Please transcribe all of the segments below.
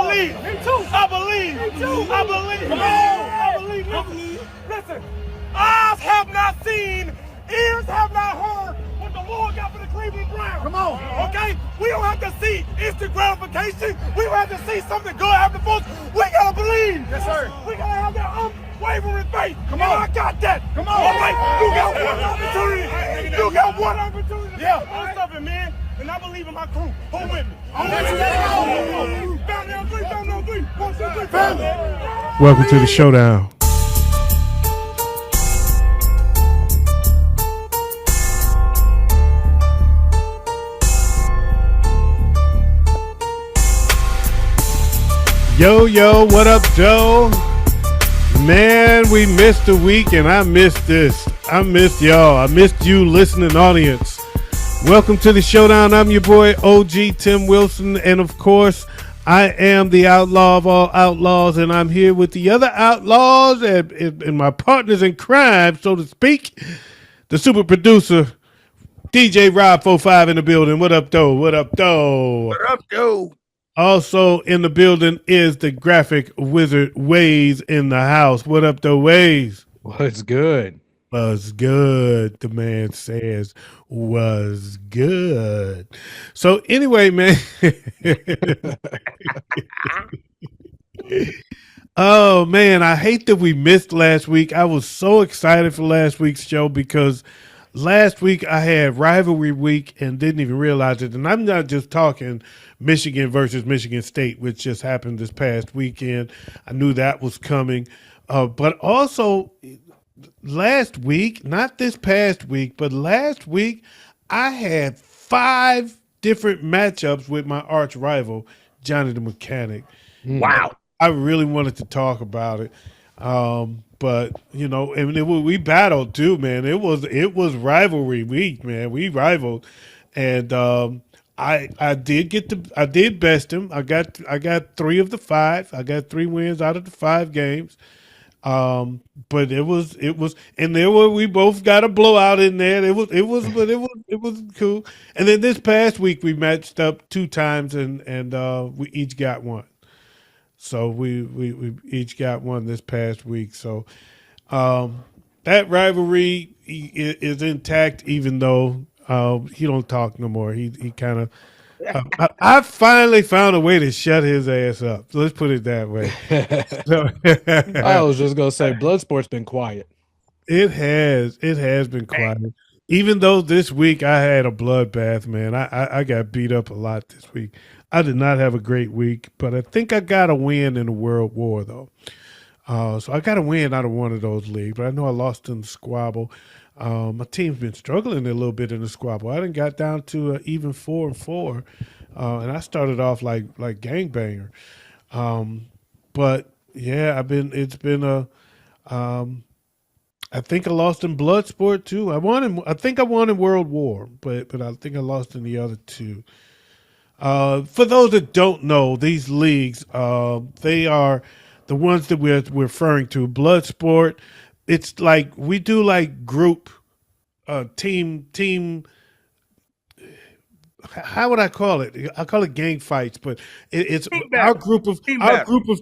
believe. Me too. I believe. Me too. I believe. Come on. I believe. Listen. Eyes have not seen, ears have not heard what the Lord got for the Cleveland Browns. Come on. Okay? We don't have to see instant gratification. We don't have to see something good happen for us. We gotta believe. Yes, sir. We gotta have that unwavering faith. Come on. I got that. Come on. All right. You got one opportunity. You got one opportunity. Yeah. I'm stopping, man. And I believe in my crew. Hold with me. Family on three, family on three. 1, 2, 3, family. Welcome to the Showdown. Yo, what up, Joe? Man, we missed a week, and I missed this. I missed y'all. I missed you, listening audience. Welcome to the Showdown. I'm your boy, OG Tim Wilson, and of course, I am the outlaw of all outlaws, and I'm here with the other outlaws and my partners in crime, so to speak. The super producer, DJ Rob 45 in the building. What up, though? What up, though? What up, though? Also in the building is the graphic wizard Waze in the house. What up, though, Waze? What's good? Was good, the man says. Was good. So anyway, man. Oh, man, I hate that we missed last week. I was so excited for last week's show because last week I had rivalry week and didn't even realize it. And I'm not just talking Michigan versus Michigan State, which just happened this past weekend. I knew that was coming. But also last week, not this past week, but last week, I had 5 different matchups with my arch rival, Johnny the Mechanic. Wow. I really wanted to talk about it. But you know, and we battled too, man. It was rivalry week, man. We rivaled, and I did best him. I got 3 of the 5. I got 3 wins out of the 5 games. But it was, and we both got a blowout in there. It was cool. And then this past week we matched up 2 times, and we each got one. So we each got one this past week. So that rivalry is intact, even though he don't talk no more. He kind of. I finally found a way to shut his ass up. Let's put it that way. I was just gonna say, Bloodsport's been quiet. It has been quiet. Even though this week I had a bloodbath, man. I got beat up a lot this week. I did not have a great week, but I think I got a win in the World War, though. So I got a win out of one of those leagues, but I know I lost in the squabble. My team's been struggling a little bit in the squabble. I done got down to even 4-4, and I started off like gangbanger. But yeah, it's been a. I think I lost in Bloodsport too. I think I won in World War, but I think I lost in the other 2. For those that don't know, these leagues, they are the ones that we're referring to. Bloodsport, it's like we do like group, team. How would I call it? I call it gang fights, but it's our group of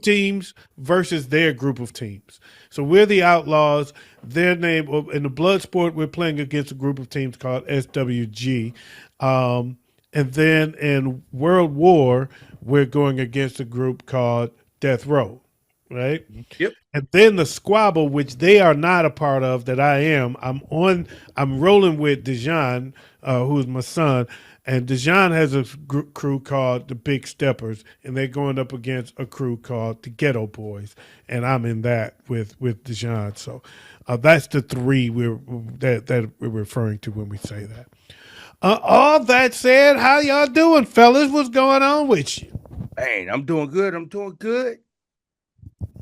teams versus their group of teams. So we're the Outlaws. Their name in the Bloodsport, we're playing against a group of teams called SWG. And then in World War, we're going against a group called Death Row, right? Yep. And then the squabble, which they are not a part of, that I am. I'm rolling with Dejan, who's my son, and Dejan has a crew called the Big Steppers, and they're going up against a crew called the Ghetto Boys, and I'm in that with Dejan. So that's the 3 that we're referring to when we say that. All that said, how y'all doing, fellas? What's going on with you? Man, I'm doing good.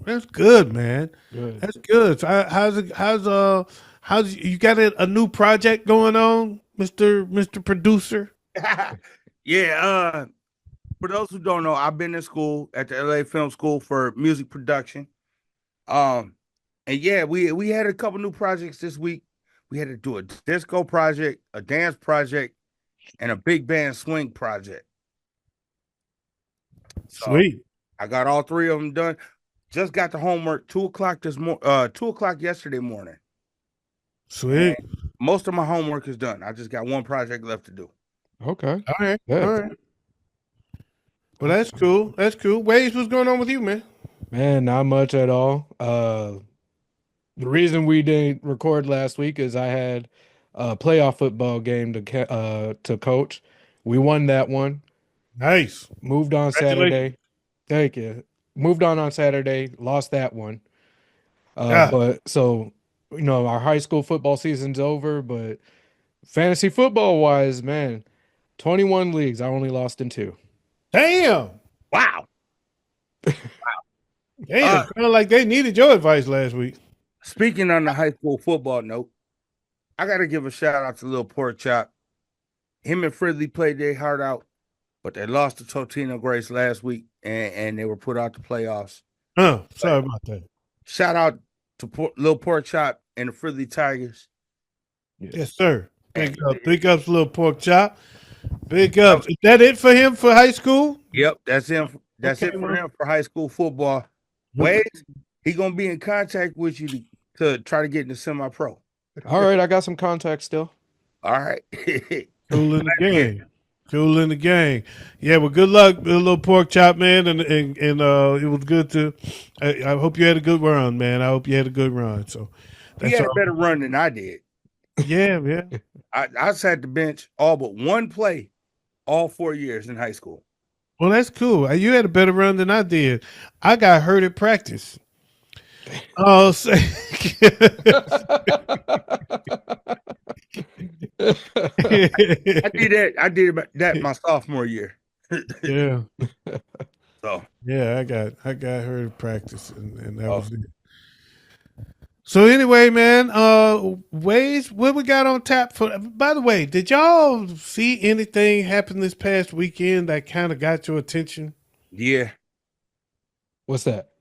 That's good, man. Good. That's good. So how's you got a new project going on, Mr. Producer? Yeah. For those who don't know, I've been in school at the LA Film School for music production. And yeah, we had a couple new projects this week. We had to do a disco project, a dance project, and a big band swing project. So Sweet. I got all 3 of them done. Just got the homework 2 o'clock yesterday morning. Sweet. And most of my homework is done. I just got one project left to do. Okay. All right. Yeah. All right. Well, that's cool. That's cool. Waves, what's going on with you, man? Man, not much at all. The reason we didn't record last week is I had a playoff football game to coach. We won that one. Nice. Moved on Congratulations. Saturday. Thank you. Moved on Saturday. Lost that one. Ah. But so our high school football season's over. But fantasy football wise, man, 21 leagues. I only lost in 2. Damn. Wow. Damn. Sound like they needed your advice last week. Speaking on the high school football note, I got to give a shout out to Lil Pork Chop. Him and Fridley played their heart out, but they lost to Totino Grace last week, and they were put out the playoffs. Sorry about that. Shout out to Lil Pork Chop and the Fridley Tigers. Yes, sir. Big ups, Little Pork Chop. Big ups. Is that it for him for high school? Yep, that's him. That's it for him for high school football. Waves, he gonna be in contact with you to try to get into semi-pro. All right, I got some contacts still. All right. Cool in the game. Cool in the game. Yeah, well, good luck, Little Pork Chop, man. And it was good to. I hope you had a good run, man. I hope you had a good run. So He had a better run than I did. Yeah. I sat the bench all but one play all 4 years in high school. Well, that's cool. You had a better run than I did. I got hurt at practice. Oh, so I did that my sophomore year. Yeah. So yeah, I got hurt at practice, and that was it. So anyway, man, Ways, what we got on tap for? By the way, did y'all see anything happen this past weekend that kind of got your attention? Yeah. What's that?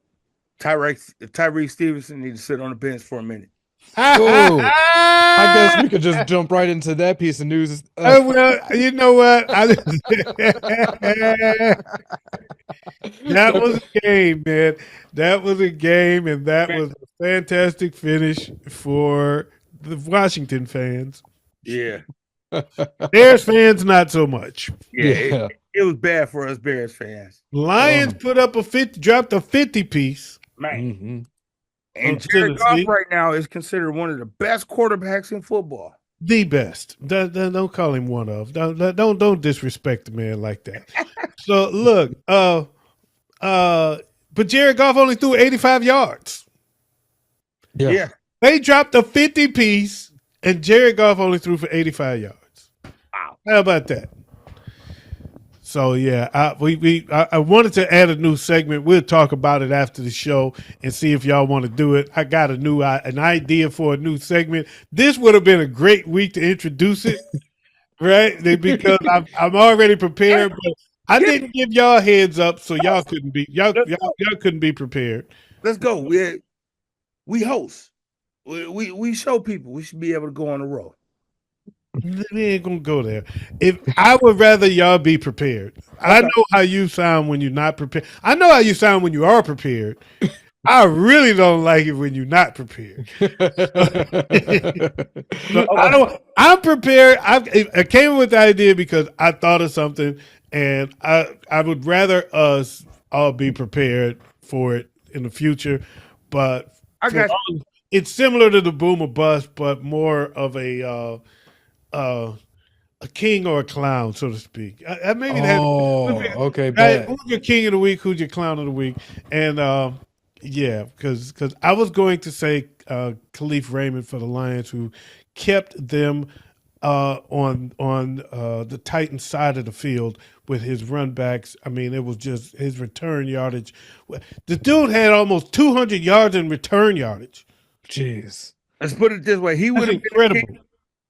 Tyrique Stevenson need to sit on the bench for a minute. Oh, I guess we could just jump right into that piece of news. Well, you know what? That was a game, man. That was a game, and that was a fantastic finish for the Washington fans. Yeah. Bears fans, not so much. Yeah. It was bad for us Bears fans. Lions put up dropped a 50 piece. Man. Mm-hmm. And Jared Goff right now is considered one of the best quarterbacks in football. The best. Don't call him one of. Don't disrespect the man like that. So look, but Jared Goff only threw 85 yards. Yeah. They dropped a 50 piece, and Jared Goff only threw for 85 yards. Wow. How about that? So yeah, I wanted to add a new segment. We'll talk about it after the show and see if y'all want to do it. I got an idea for a new segment. This would have been a great week to introduce it, right? Because I'm already prepared, but I didn't give y'all heads up, so y'all couldn't be prepared. Let's go. We host. We show people. We should be able to go on the road. We ain't gonna go there. If I would rather y'all be prepared. I know how you sound when you're not prepared. I know how you sound when you are prepared. I really don't like it when you're not prepared. I'm prepared. I came up with the idea because I thought of something, and I would rather us all be prepared for it in the future. But it's similar to the boom or bust, but more of a king or a clown, so to speak. Maybe okay. Right? Who's your king of the week? Who's your clown of the week? And yeah, because I was going to say Khalif Raymond for the Lions, who kept them on the Titans side of the field with his run backs. I mean, it was just his return yardage. The dude had almost 200 yards in return yardage. Jeez. Let's put it this way: he would have been incredible.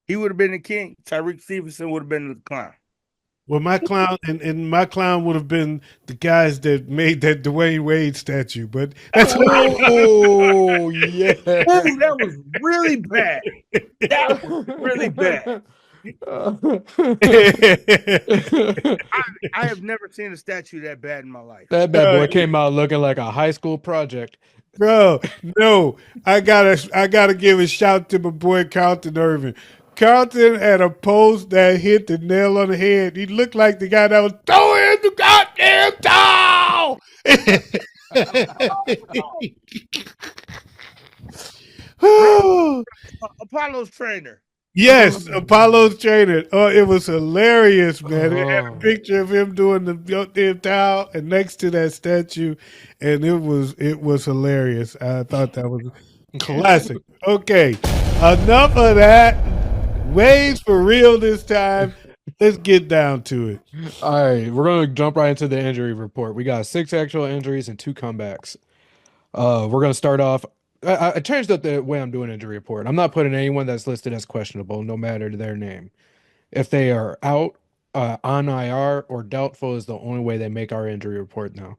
He would have been the king. Tyrique Stevenson would have been the clown. Well, my clown and my clown would have been the guys that made that Dwayne Wade statue. But that's yeah, that was really bad. That was really bad. I have never seen a statue that bad in my life. That bad boy came out looking like a high school project. Bro, no, I gotta give a shout to my boy Carlton Irvin. Carlton had a post that hit the nail on the head. He looked like the guy that was throwing the goddamn towel. Apollo's trainer. Yes, Apollo's trainer. Oh, it was hilarious, man. It had a Oh. picture of him doing the goddamn towel and next to that statue, and it was hilarious. I thought that was classic. Okay, enough of that. Waves for real this time. Let's get down to it. All right, we're gonna jump right into the injury report. We got 6 actual injuries and 2 comebacks. We're gonna start off. I changed up the way I'm doing injury report. I'm not putting anyone that's listed as questionable, no matter their name. If they are out, on IR, or doubtful, is the only way they make our injury report now.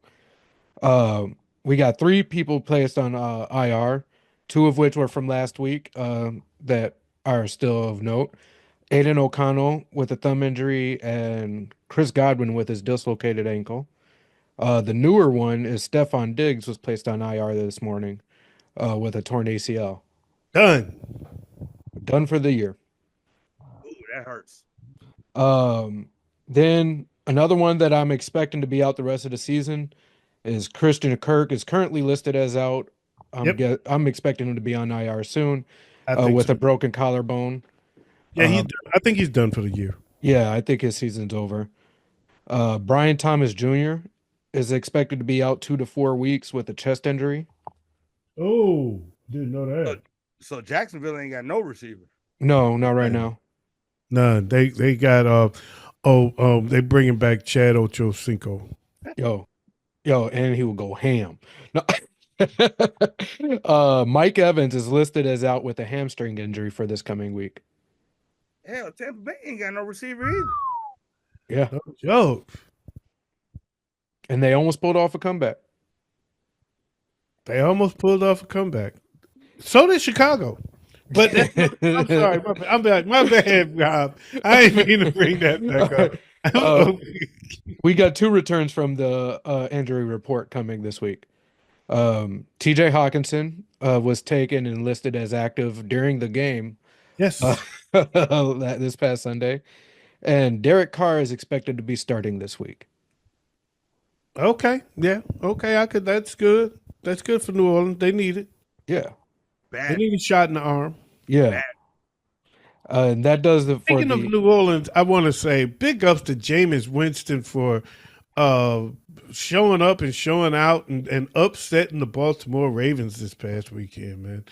We got 3 people placed on IR, 2 of which were from last week that are still of note. Aiden O'Connell with a thumb injury and Chris Godwin with his dislocated ankle. The newer one is Stephon Diggs was placed on IR this morning with a torn ACL. Done. Done for the year. Ooh, that hurts. Then another one that I'm expecting to be out the rest of the season is Christian Kirk is currently listed as out. I'm expecting him to be on IR soon I think with so. a broken collarbone. Yeah, I think he's done for the year. Yeah, I think his season's over. Brian Thomas Jr. is expected to be out 2 to 4 weeks with a chest injury. Oh, didn't know that. So Jacksonville ain't got no receiver. No, not right now. None. They got they bringing back Chad Ochocinco. Yo, and he will go ham. No. Mike Evans is listed as out with a hamstring injury for this coming week. Hell, Tampa Bay ain't got no receiver either. Yeah, No joke. and they almost pulled off a comeback. They almost pulled off a comeback. So did Chicago. But I'm sorry, my bad, Rob. I didn't mean to bring that back up. We got 2 returns from the injury report coming this week. TJ Hawkinson was taken and listed as active during the game. Yes. This past Sunday. And Derek Carr is expected to be starting this week. Okay. Yeah. Okay. That's good. That's good for New Orleans. They need it. Yeah. Bad. They need a shot in the arm. Yeah. And that does the. Speaking of New Orleans, I want to say big ups to Jameis Winston for showing up and showing out and upsetting the Baltimore Ravens this past weekend, man.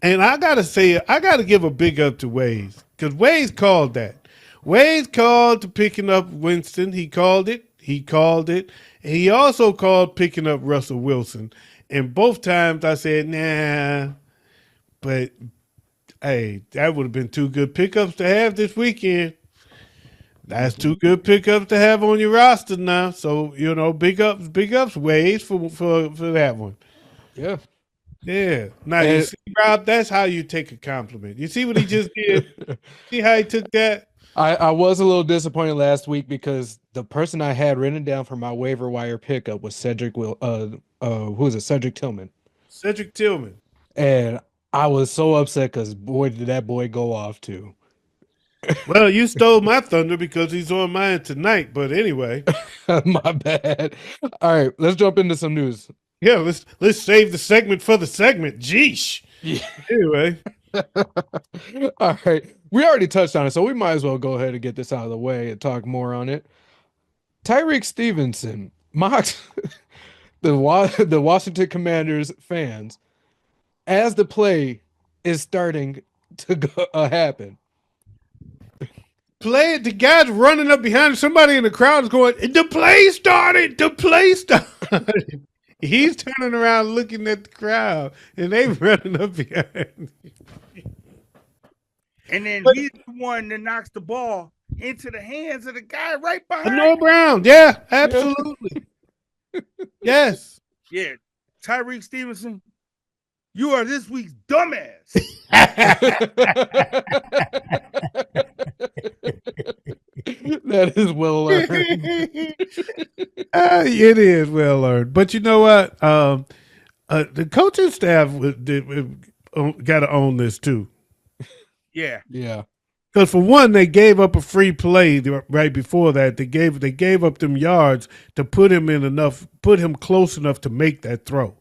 And I got to say, I got to give a big up to Waze because Waze called that. Waze called to picking up Winston. He called it. And he also called picking up Russell Wilson. And both times I said, nah, but hey, that would have been 2 good pickups to have this weekend. That's 2 good pickups to have on your roster now. So, big ups, Waze for that one. Yeah. Yeah. Now, you see, Rob, that's how you take a compliment. You see what he just did? See how he took that? I was a little disappointed last week because the person I had written down for my waiver wire pickup was Cedric Tillman. Cedric Tillman. And I was so upset because boy, did that boy go off too. Well, you stole my thunder because he's on mine tonight. But anyway. My bad. All right, let's jump into some news. Yeah, let's save the segment for the segment. Jeesh. Yeah. Anyway. All right. We already touched on it, so we might as well go ahead and get this out of the way and talk more on it. Tyrique Stevenson mocked the Washington Commanders fans as the play is starting to happen. The guy's running up behind somebody in the crowd is going, the play started. He's turning around looking at the crowd, and they running up behind. And then he's the one that knocks the ball into the hands of the guy right behind. Noah Brown. Yeah, absolutely. Yes. Yeah. Tyrique Stevenson, you are this week's dumbass. That is well earned. It is well earned. But you know what? The coaching staff got to own this too. Yeah. Yeah. Because for one, they gave up a free play right before that. They gave up them yards to put him close enough to make that throw.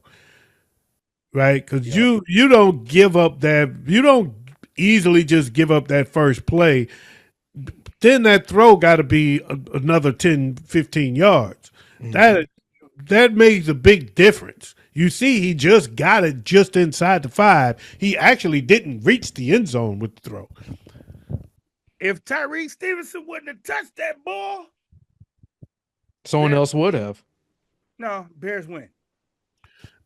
Right? Because you don't give up that. You don't easily just give up that first play. Then that throw got to be another 10, 15 yards. Mm-hmm. That makes a big difference. You see, he just got it just inside the 5. He actually didn't reach the end zone with the throw. If Tyrique Stevenson wouldn't have touched that ball, someone else would have. No, Bears win.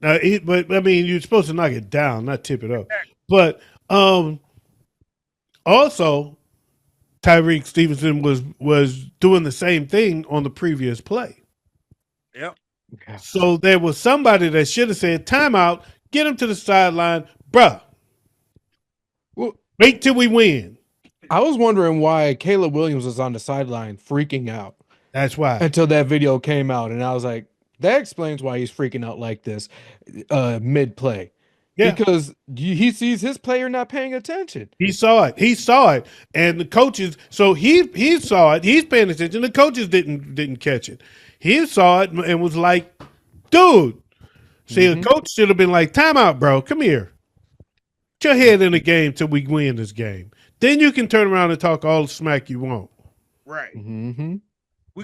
But I mean, you're supposed to knock it down, not tip it up. But also, Tyrique Stevenson was doing the same thing on the previous play. Yep. Okay. So there was somebody that should have said, "Timeout, get him to the sideline, bruh. Well, wait till we win." I was wondering why Caleb Williams was on the sideline freaking out. That's why. Until that video came out, and I was like, that explains why he's freaking out like this mid-play. Yeah. Because he sees his player not paying attention. He saw it. And the coaches, so he saw it. He's paying attention. The coaches didn't catch it. He saw it and was like, dude. See, a coach should have been like, timeout, bro. Come here. Put your head in the game till we win this game. Then you can turn around and talk all the smack you want. Right. Mm-hmm.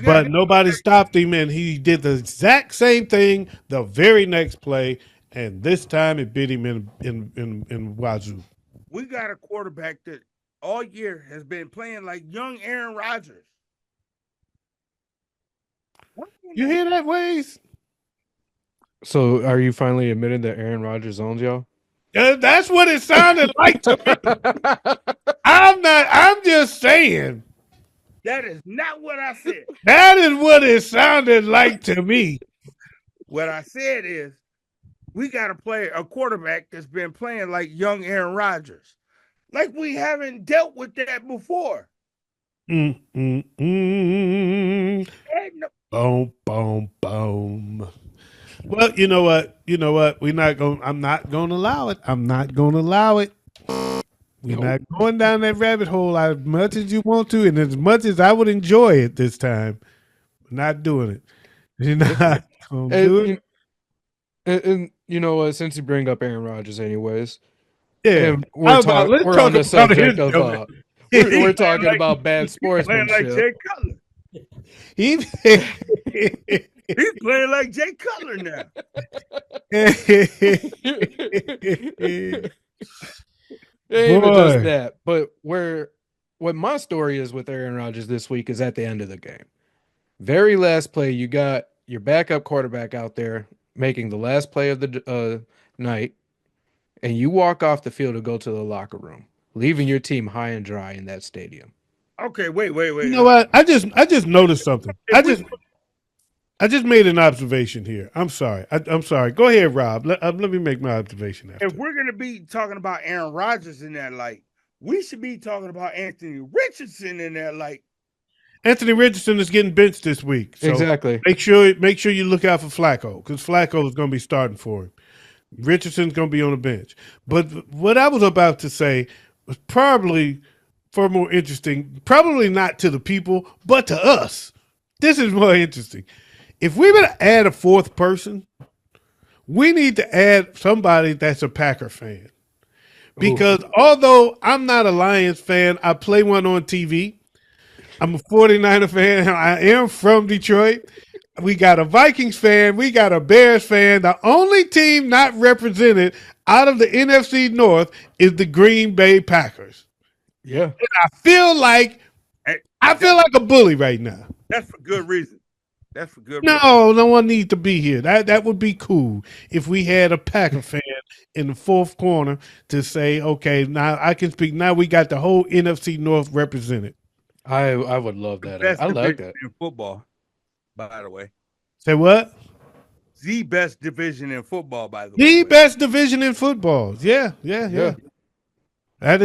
But nobody stopped him, and he did the exact same thing the very next play, and this time it bit him in wazoo. We got a quarterback that all year has been playing like young Aaron Rodgers. You hear that, Waze? So are you finally admitting that Aaron Rodgers owns y'all? That's what it sounded like to me. I'm just saying. That is not what I said. That is what it sounded like to me. What I said is, we got to play a quarterback that's been playing like young Aaron Rodgers. Like we haven't dealt with that before. Boom, boom, boom. Well, you know what? I'm not gonna allow it. We're not going down that rabbit hole as much as you want to, and as much as I would enjoy it this time. We're not doing it. You're not gonna do it. And you know what? Since you bring up Aaron Rodgers, anyways, yeah, we're on the subject of we're talking about bad sportsmanship. Playing like Jay Cutler. He's playing like Jay Cutler now. Even just that, but what my story is with Aaron Rodgers this week is at the end of the game. Very last play, you got your backup quarterback out there making the last play of the night, and you walk off the field to go to the locker room, leaving your team high and dry in that stadium. Okay, wait. You know what? I just noticed something. I just made an observation here. I'm sorry. I'm sorry. Go ahead, Rob. Let me make my observation. If we're going to be talking about Aaron Rodgers in that light, we should be talking about Anthony Richardson in that light. Anthony Richardson is getting benched this week. So exactly. Make sure you look out for Flacco, because Flacco is going to be starting for him. Richardson's going to be on the bench. But what I was about to say was probably far more interesting, probably not to the people, but to us. This is more interesting. If we're going to add a fourth person, we need to add somebody that's a Packer fan. Because although I'm not a Lions fan, I play one on TV. I'm a 49er fan. I am from Detroit. We got a Vikings fan. We got a Bears fan. The only team not represented out of the NFC North is the Green Bay Packers. Yeah. And I feel like a bully right now. That's for good reason. That's for good. No one needs to be here. That would be cool if we had a Packer fan in the fourth corner to say, okay, now I can speak. Now we got the whole NFC North represented. I would love that. I like that in football. By the way, say what? The best division in football. By the way, the best division in football. Yeah. That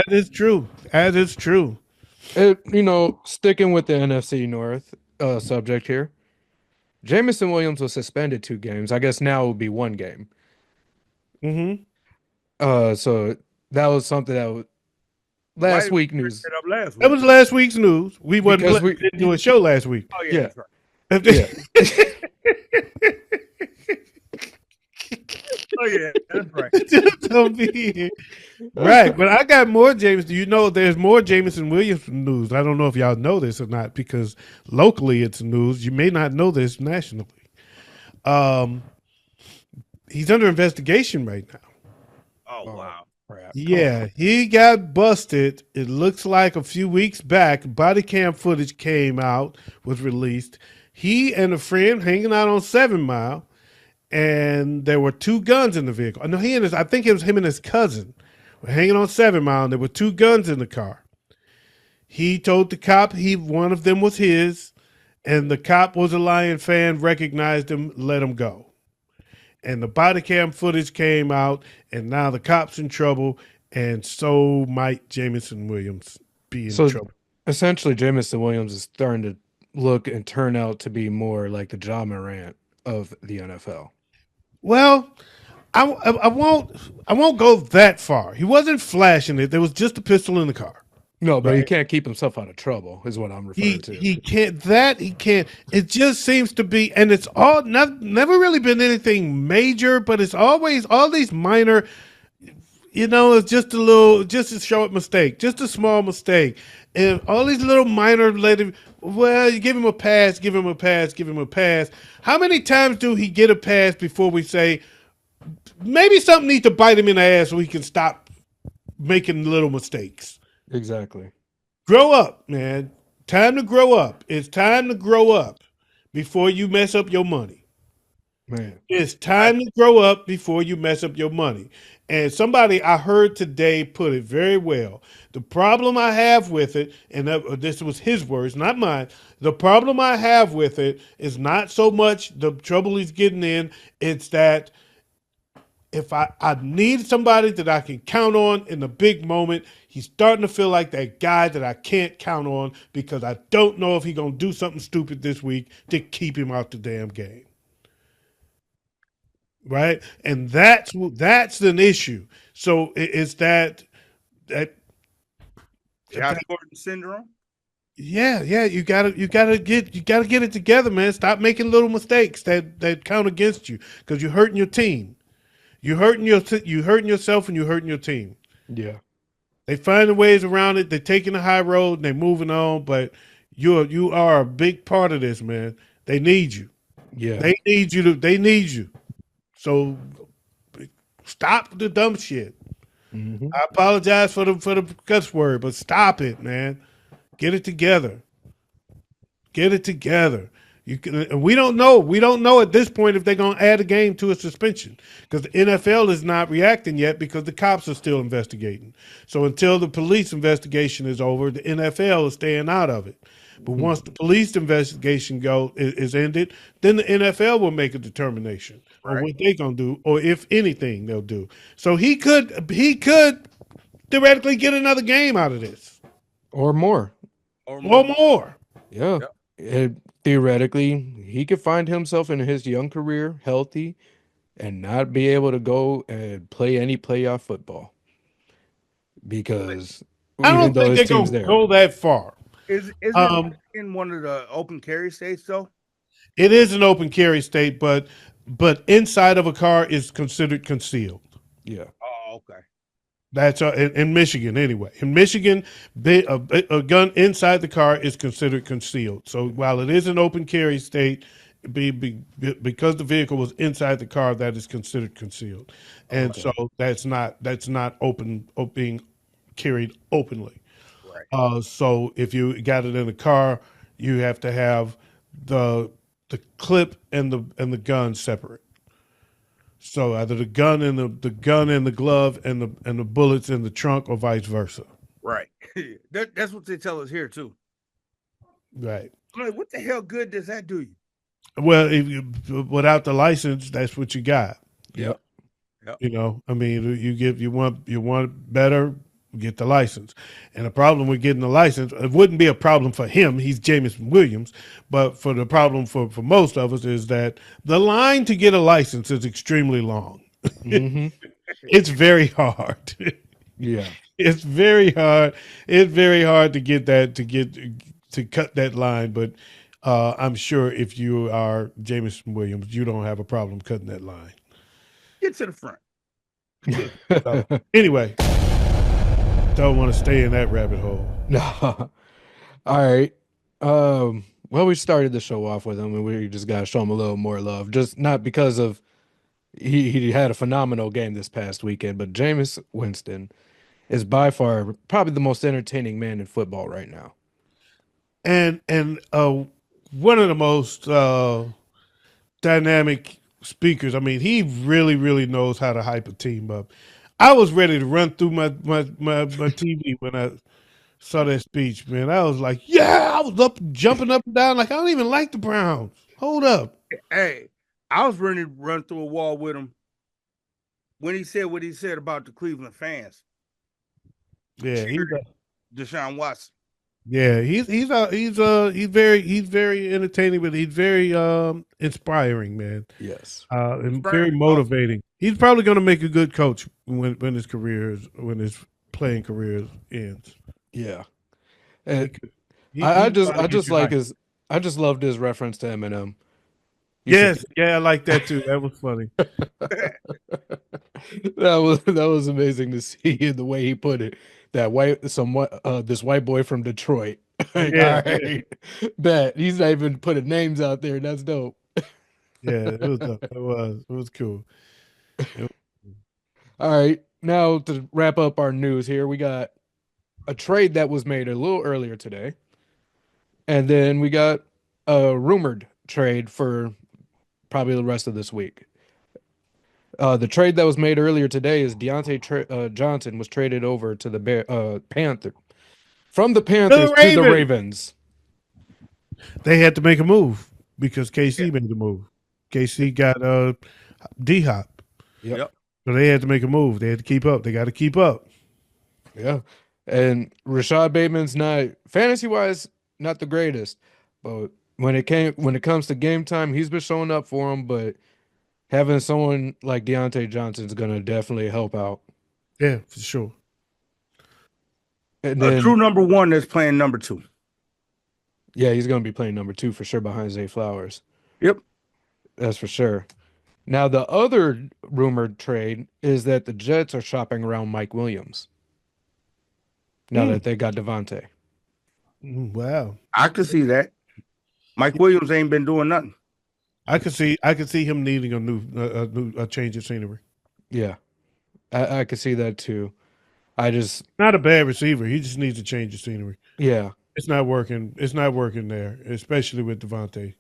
is true. That is true. Sticking with the NFC North subject here, Jamison Williams was suspended 2 games. I guess now it will be 1 game. Mm-hmm. So that was something that was Why last did we week bring news that up last That week? was last week's news. We because we didn't do a show last week. Oh yeah, yeah that's right. yeah Oh yeah, that's right. Don't be here. Right, but I got more Jameson. There's more Jamison Williams news. I don't know if y'all know this or not because locally it's news. You may not know this nationally. He's under investigation right now. Oh wow. crap. Yeah, he got busted. It looks like a few weeks back, body cam footage was released. He and a friend hanging out on 7 Mile, and there were 2 guns in the vehicle. No, I think it was him and his cousin were hanging on 7 Mile, and there were 2 guns in the car. He told the cop one of them was his, and the cop was a Lion fan, recognized him, let him go. And the body cam footage came out, and now the cop's in trouble, and so might Jamison Williams be in trouble. Essentially, Jamison Williams is starting to look and turn out to be more like the John Morant of the NFL. Well, I won't go that far. He wasn't flashing it. There was just a pistol in the car. No, but he Right. can't keep himself out of trouble, is what I'm referring to. He can't. It just seems to be, and it's never really been anything major, but it's always all these minor. It's just just a short mistake, just a small mistake, and all these little minor related. Well, you give him a pass, give him a pass, give him a pass. How many times do he get a pass before we say maybe something needs to bite him in the ass so he can stop making little mistakes? Exactly. Grow up, man. Time to grow up. It's time to grow up before you mess up your money. Man. It's time to grow up before you mess up your money. And somebody I heard today put it very well. The problem I have with it, and this was his words, not mine. The problem I have with it is not so much the trouble he's getting in. It's that if I need somebody that I can count on in the big moment, he's starting to feel like that guy that I can't count on because I don't know if he's going to do something stupid this week to keep him out the damn game. Right? And that's an issue. So it's that Josh Gordon syndrome. Yeah, you gotta get it together, man. Stop making little mistakes that count against you because you're hurting your team. You're hurting yourself and you're hurting your team. Yeah. They finding ways around it. They're taking the high road and they're moving on. But you are a big part of this, man. They need you. Yeah. They need you. So stop the dumb shit. Mm-hmm. I apologize for the cuss word, but stop it, man. Get it together. Get it together. We don't know. We don't know at this point if they're going to add a game to a suspension because the NFL is not reacting yet because the cops are still investigating. So until the police investigation is over, the NFL is staying out of it. But once the police investigation is ended, then the NFL will make a determination on what they're going to do or if anything they'll do. So he could theoretically get another game out of this. Or more. Or more. Yeah. Theoretically, he could find himself in his young career healthy and not be able to go and play any playoff football because I don't think they're going to go that far. Is it in one of the open carry states though? It is an open carry state, but inside of a car is considered concealed. Yeah. Oh, okay. That's in Michigan anyway. In Michigan, a gun inside the car is considered concealed. So while it is an open carry state, because the vehicle was inside the car, that is considered concealed, and so that's not open or being carried openly. Right. So if you got it in a car, you have to have the clip and the gun separate. So either the gun and the glove and the bullets in the trunk or vice versa. Right. That's what they tell us here too. Right. Like, what the hell good does that do you? Well, without the license, that's what you got. Yep. I mean, you want better, get the license. And the problem with getting the license, it wouldn't be a problem for him. He's Jameson Williams. But for the problem for most of us is that the line to get a license is extremely long. Mm-hmm. It's very hard. Yeah. It's very hard. It's very hard to get that, to cut that line. But I'm sure if you are Jameson Williams, you don't have a problem cutting that line. Get to the front. So, anyway, don't want to stay in that rabbit hole. No. All right. Well, we started the show off with him, and we just got to show him a little more love. Just not because of he had a phenomenal game this past weekend, but Jameis Winston is by far probably the most entertaining man in football right now. And one of the most dynamic speakers. I mean, he really, really knows how to hype a team up. I was ready to run through my TV when I saw that speech, man. I was like, yeah, I was up, jumping up and down like I don't even like the Browns. Hold up. Hey, I was ready to run through a wall with him when he said what he said about the Cleveland fans. Yeah, Deshaun Watson. yeah, he's very entertaining, but he's very inspiring, man. Yes. And very motivating. He's probably going to make a good coach when his playing career ends. Yeah. And I just loved his reference to Eminem. Yes, yeah, I like that too. That was funny. That was amazing to see in the way he put it. This white boy from Detroit. Like, Yeah, all right. Bet he's not even putting names out there. That's dope. Yeah, it was dope. It was cool. All right. Now to wrap up our news here, we got a trade that was made a little earlier today. And then we got a rumored trade for probably the rest of this week. The trade that was made earlier today is Deontay Johnson was traded over to the Panther. From the Panthers to the Ravens. They had to make a move because KC made the move. KC got D-Hop. Yep. So they had to make a move. They had to keep up. They got to keep up. Yeah. And Rashad Bateman's not fantasy-wise not the greatest, but when it comes to game time, he's been showing up for him, but having someone like Deontay Johnson is going to definitely help out. Yeah, for sure. And then, a true number one that's playing number two. Yeah, he's going to be playing number two for sure behind Zay Flowers. Yep. That's for sure. Now, the other rumored trade is that the Jets are shopping around Mike Williams now that they got Devontae. Wow. I could see that. Mike Williams ain't been doing nothing. I could see him needing a change of scenery. Yeah, I could see that too. Not a bad receiver. He just needs a change of scenery. Yeah, it's not working. It's not working there, especially with Devontae.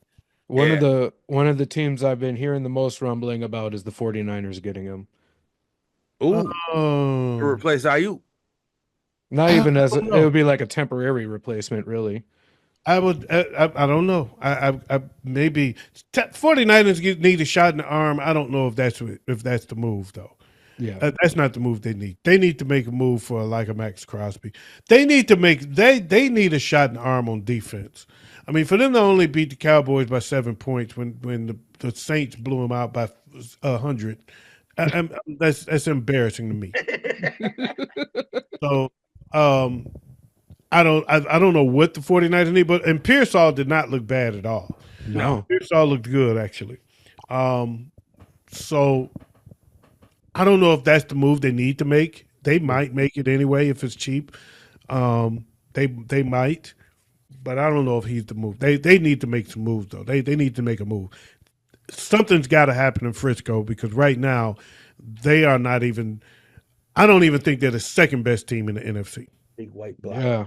One of the teams I've been hearing the most rumbling about is the 49ers getting him. Ooh, to replace Ayuk. Not even it would be like a temporary replacement, really. I don't know. I maybe 49ers need a shot in the arm. I don't know if that's the move though. Yeah, that's not the move they need. They need to make a move for like a Max Crosby. They need to they need a shot in the arm on defense. I mean, for them to only beat the Cowboys by 7 points when the Saints blew them out by 100, that's embarrassing to me. So I don't know what the 49ers need, and Pearsall did not look bad at all. No. Pearsall looked good actually. So I don't know if that's the move they need to make. They might make it anyway if it's cheap. They might, but I don't know if he's the move. They need to make some moves though. They need to make a move. Something's got to happen in Frisco because right now they are not even. I don't even think they're the second best team in the NFC. Big white block. Yeah,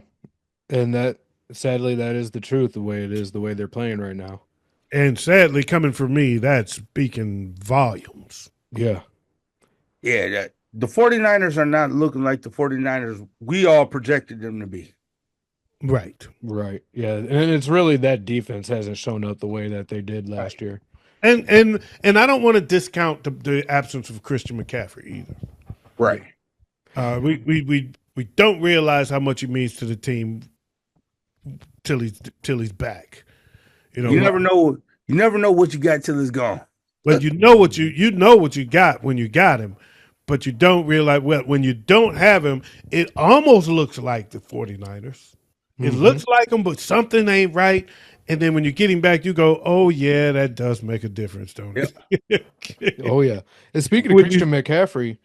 and sadly that is the truth. The way it is, the way they're playing right now. And sadly, coming from me, that's speaking volumes. Yeah. Yeah, the 49ers are not looking like the 49ers we all projected them to be. Right. Yeah, and it's really that defense hasn't shown up the way that they did last year. And I don't want to discount the absence of Christian McCaffrey either. Right. We We don't realize how much he means to the team till he's back. You never know. You never know what you got till it's gone. But you know what you got when you got him, but you don't realize when you don't have him, it almost looks like the 49ers. It looks like them, but something ain't right. And then when you get him back, you go, "Oh yeah, that does make a difference, don't it?" Oh yeah. And speaking of Christian McCaffrey,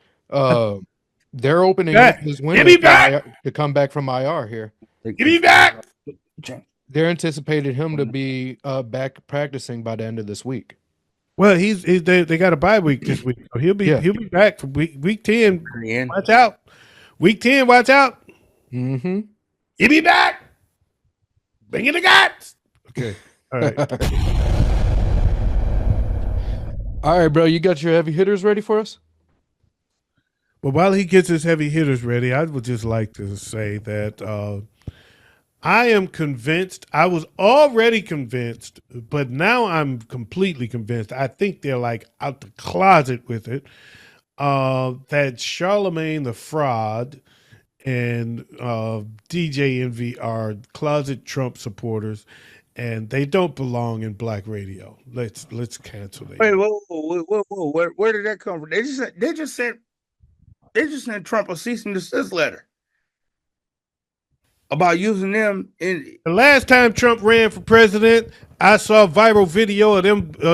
they're opening up Back. this Give window me back. to come back from IR here. Give me back. They're anticipating him to be back practicing by the end of this week. Well, they got a bye week this week, so he'll be back for week 10. Watch out, week 10. Watch out. Mm-hmm. Give me back. Bring in the guts. Okay. All right. All right, bro. You got your heavy hitters ready for us? Well, while he gets his heavy hitters ready, I would just like to say that I am convinced. I was already convinced, but now I'm completely convinced. I think they're like out the closet with it. That Charlemagne the Fraud and DJ Envy are closet Trump supporters, and they don't belong in black radio. Let's cancel that. Wait, whoa. Where did that come from? They just sent Trump a cease and desist letter about using them in. The last time Trump ran for president, I saw a viral video of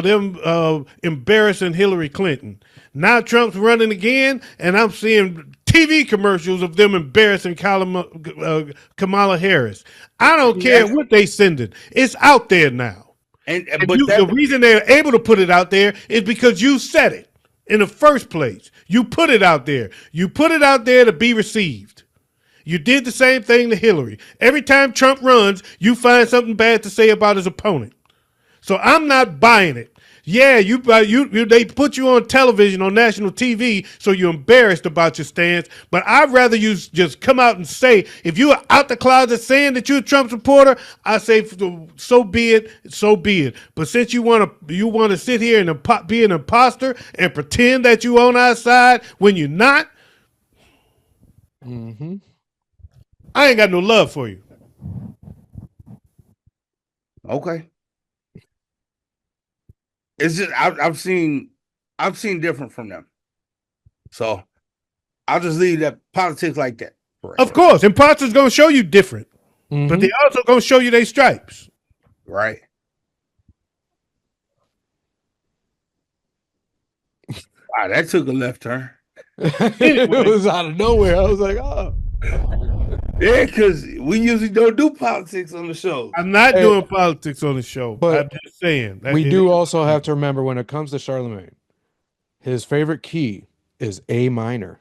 them embarrassing Hillary Clinton. Now Trump's running again, and I'm seeing TV commercials of them embarrassing Kamala Harris. I don't care what they sending; it's out there now. The reason they're able to put it out there is because you said it in the first place. You put it out there. You put it out there to be received. You did the same thing to Hillary. Every time Trump runs, you find something bad to say about his opponent. So I'm not buying it. Yeah, they put you on television, on national TV, so you're embarrassed about your stance. But I'd rather you just come out and say, if you are out the closet saying that you're a Trump supporter, I say, so be it, so be it. But since you want to sit here and be an imposter and pretend that you on our side when you're not, I ain't got no love for you. Okay. It's just I've seen different from them, so I'll just leave that politics like that. Of course, imposters gonna show you different, but they also gonna show you their stripes. Right. Wow, that took a left turn. It was out of nowhere. I was like, oh. Yeah, because we usually don't do politics on the show. I'm not doing politics on the show, but I'm just saying. We do also have to remember when it comes to Charlemagne, his favorite key is A minor.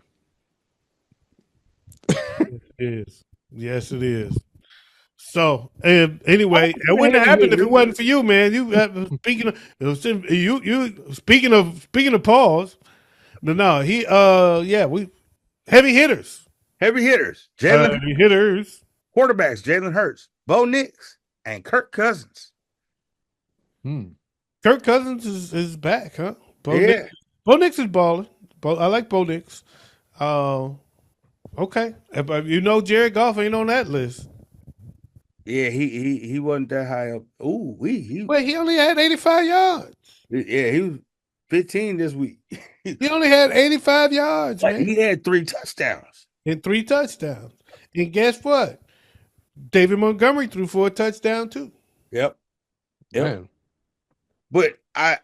It is. Yes, it is. So, anyway, it wouldn't have happened if it wasn't for you, man. Speaking of Paul's, we heavy hitters. Heavy hitters. Quarterbacks, Jalen Hurts, Bo Nix, and Kirk Cousins. Kirk Cousins is back, huh? Bo Nix is balling. I like Bo Nix. Okay. You know Jared Goff ain't on that list. Yeah, he wasn't that high up. Ooh, he only had 85 yards. Yeah, he was 15 this week. He only had 85 yards, man. He had 3 touchdowns. And guess what? David Montgomery threw for a touchdown too. Yep. Man. But I'm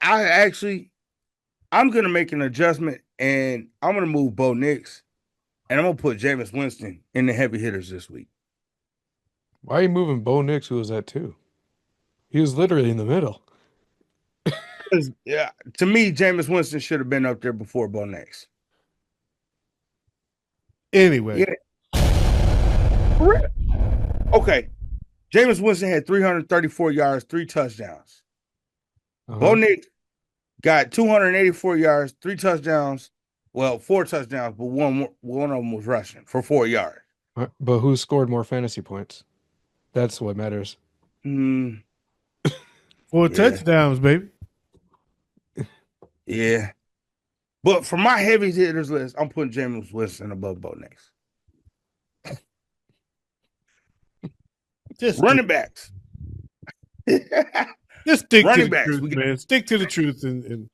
gonna make an adjustment and I'm gonna move Bo Nix and I'm gonna put Jameis Winston in the heavy hitters this week. Why are you moving Bo Nix, who was at 2? He was literally in the middle. Yeah, to me, Jameis Winston should have been up there before Bo Nix. Anyway. Yeah. Okay. Jameis Winston had 334 yards, 3 touchdowns. Bo Nix got 284 yards, 3 touchdowns. Well, 4 touchdowns, but one of them was rushing for 4 yards. But who scored more fantasy points? That's what matters. 4 touchdowns, baby. Yeah. But for my heavy hitters list, I'm putting Jameis Winston above Bo Nix. Just Running backs. Just stick to Running the backs. truth, man. Stick to the truth, and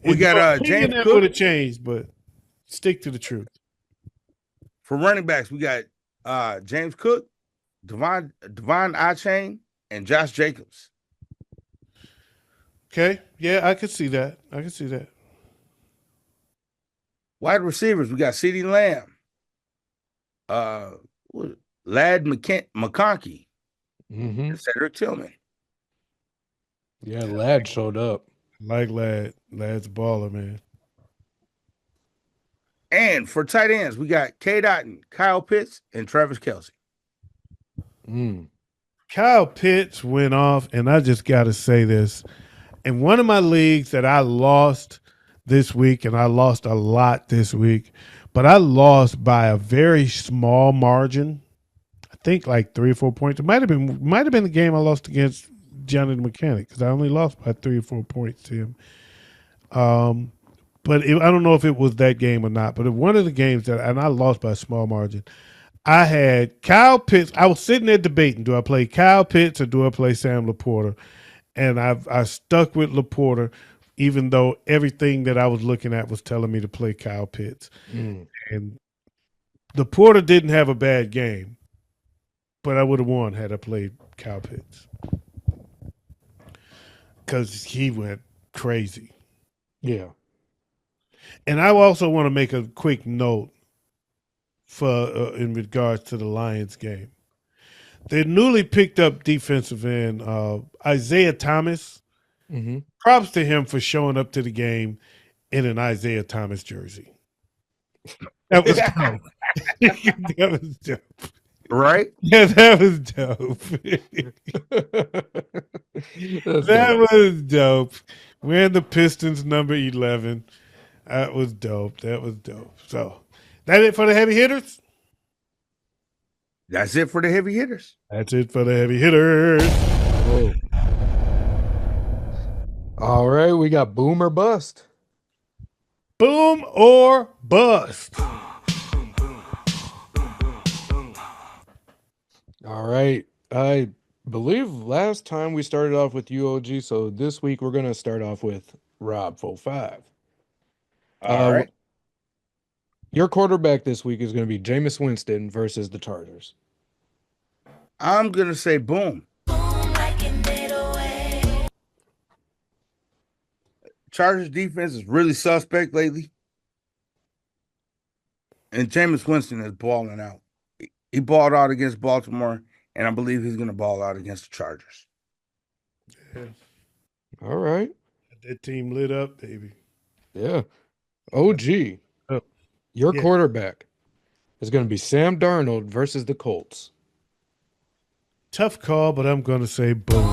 We got your James opinion Cook. would have changed, but stick to the truth. For running backs, we got James Cook, Devon Achane, and Josh Jacobs. Okay, yeah, I could see that. Wide receivers, we got CeeDee Lamb, Lad McConkey, and Cedric Tillman. Yeah, Lad showed up. Like Lad. Lad's a baller, man. And for tight ends, we got K. Dotton, Kyle Pitts, and Travis Kelce. Kyle Pitts went off, and I just got to say this. In one of my leagues that I lost this week, and I lost a lot this week, but I lost by a very small margin. I think like 3 or 4 points. It might have been the game I lost against Johnny the Mechanic, because I only lost by 3 or 4 points to him. But I don't know if it was that game or not. But in one of the games and I lost by a small margin, I had Kyle Pitts. I was sitting there debating: do I play Kyle Pitts or do I play Sam Laporta? And I stuck with Laporta, even though everything that I was looking at was telling me to play Kyle Pitts. And Laporta didn't have a bad game, but I would have won had I played Kyle Pitts, because he went crazy. Yeah. And I also want to make a quick note for in regards to the Lions game. They newly picked up defensive end Isaiah Thomas. Props to him for showing up to the game in an Isaiah Thomas jersey. That was dope. That was dope. Right? Yeah, that was dope. That was dope. Wearing the Pistons number 11. That was dope. So, that it for the heavy hitters? That's it for the heavy hitters. That's it for the heavy hitters. Whoa. All right, we got boom or bust. Boom or bust. All right. I believe last time we started off with UOG, so this week we're going to start off with Rob 45. All right. Your quarterback this week is going to be Jameis Winston versus the Chargers. I'm going to say boom. Chargers defense is really suspect lately. And Jameis Winston is balling out. He balled out against Baltimore, and I believe he's going to ball out against the Chargers. Yeah. All right. That team lit up, baby. Yeah. OG, your quarterback is going to be Sam Darnold versus the Colts. Tough call, but I'm going to say boom.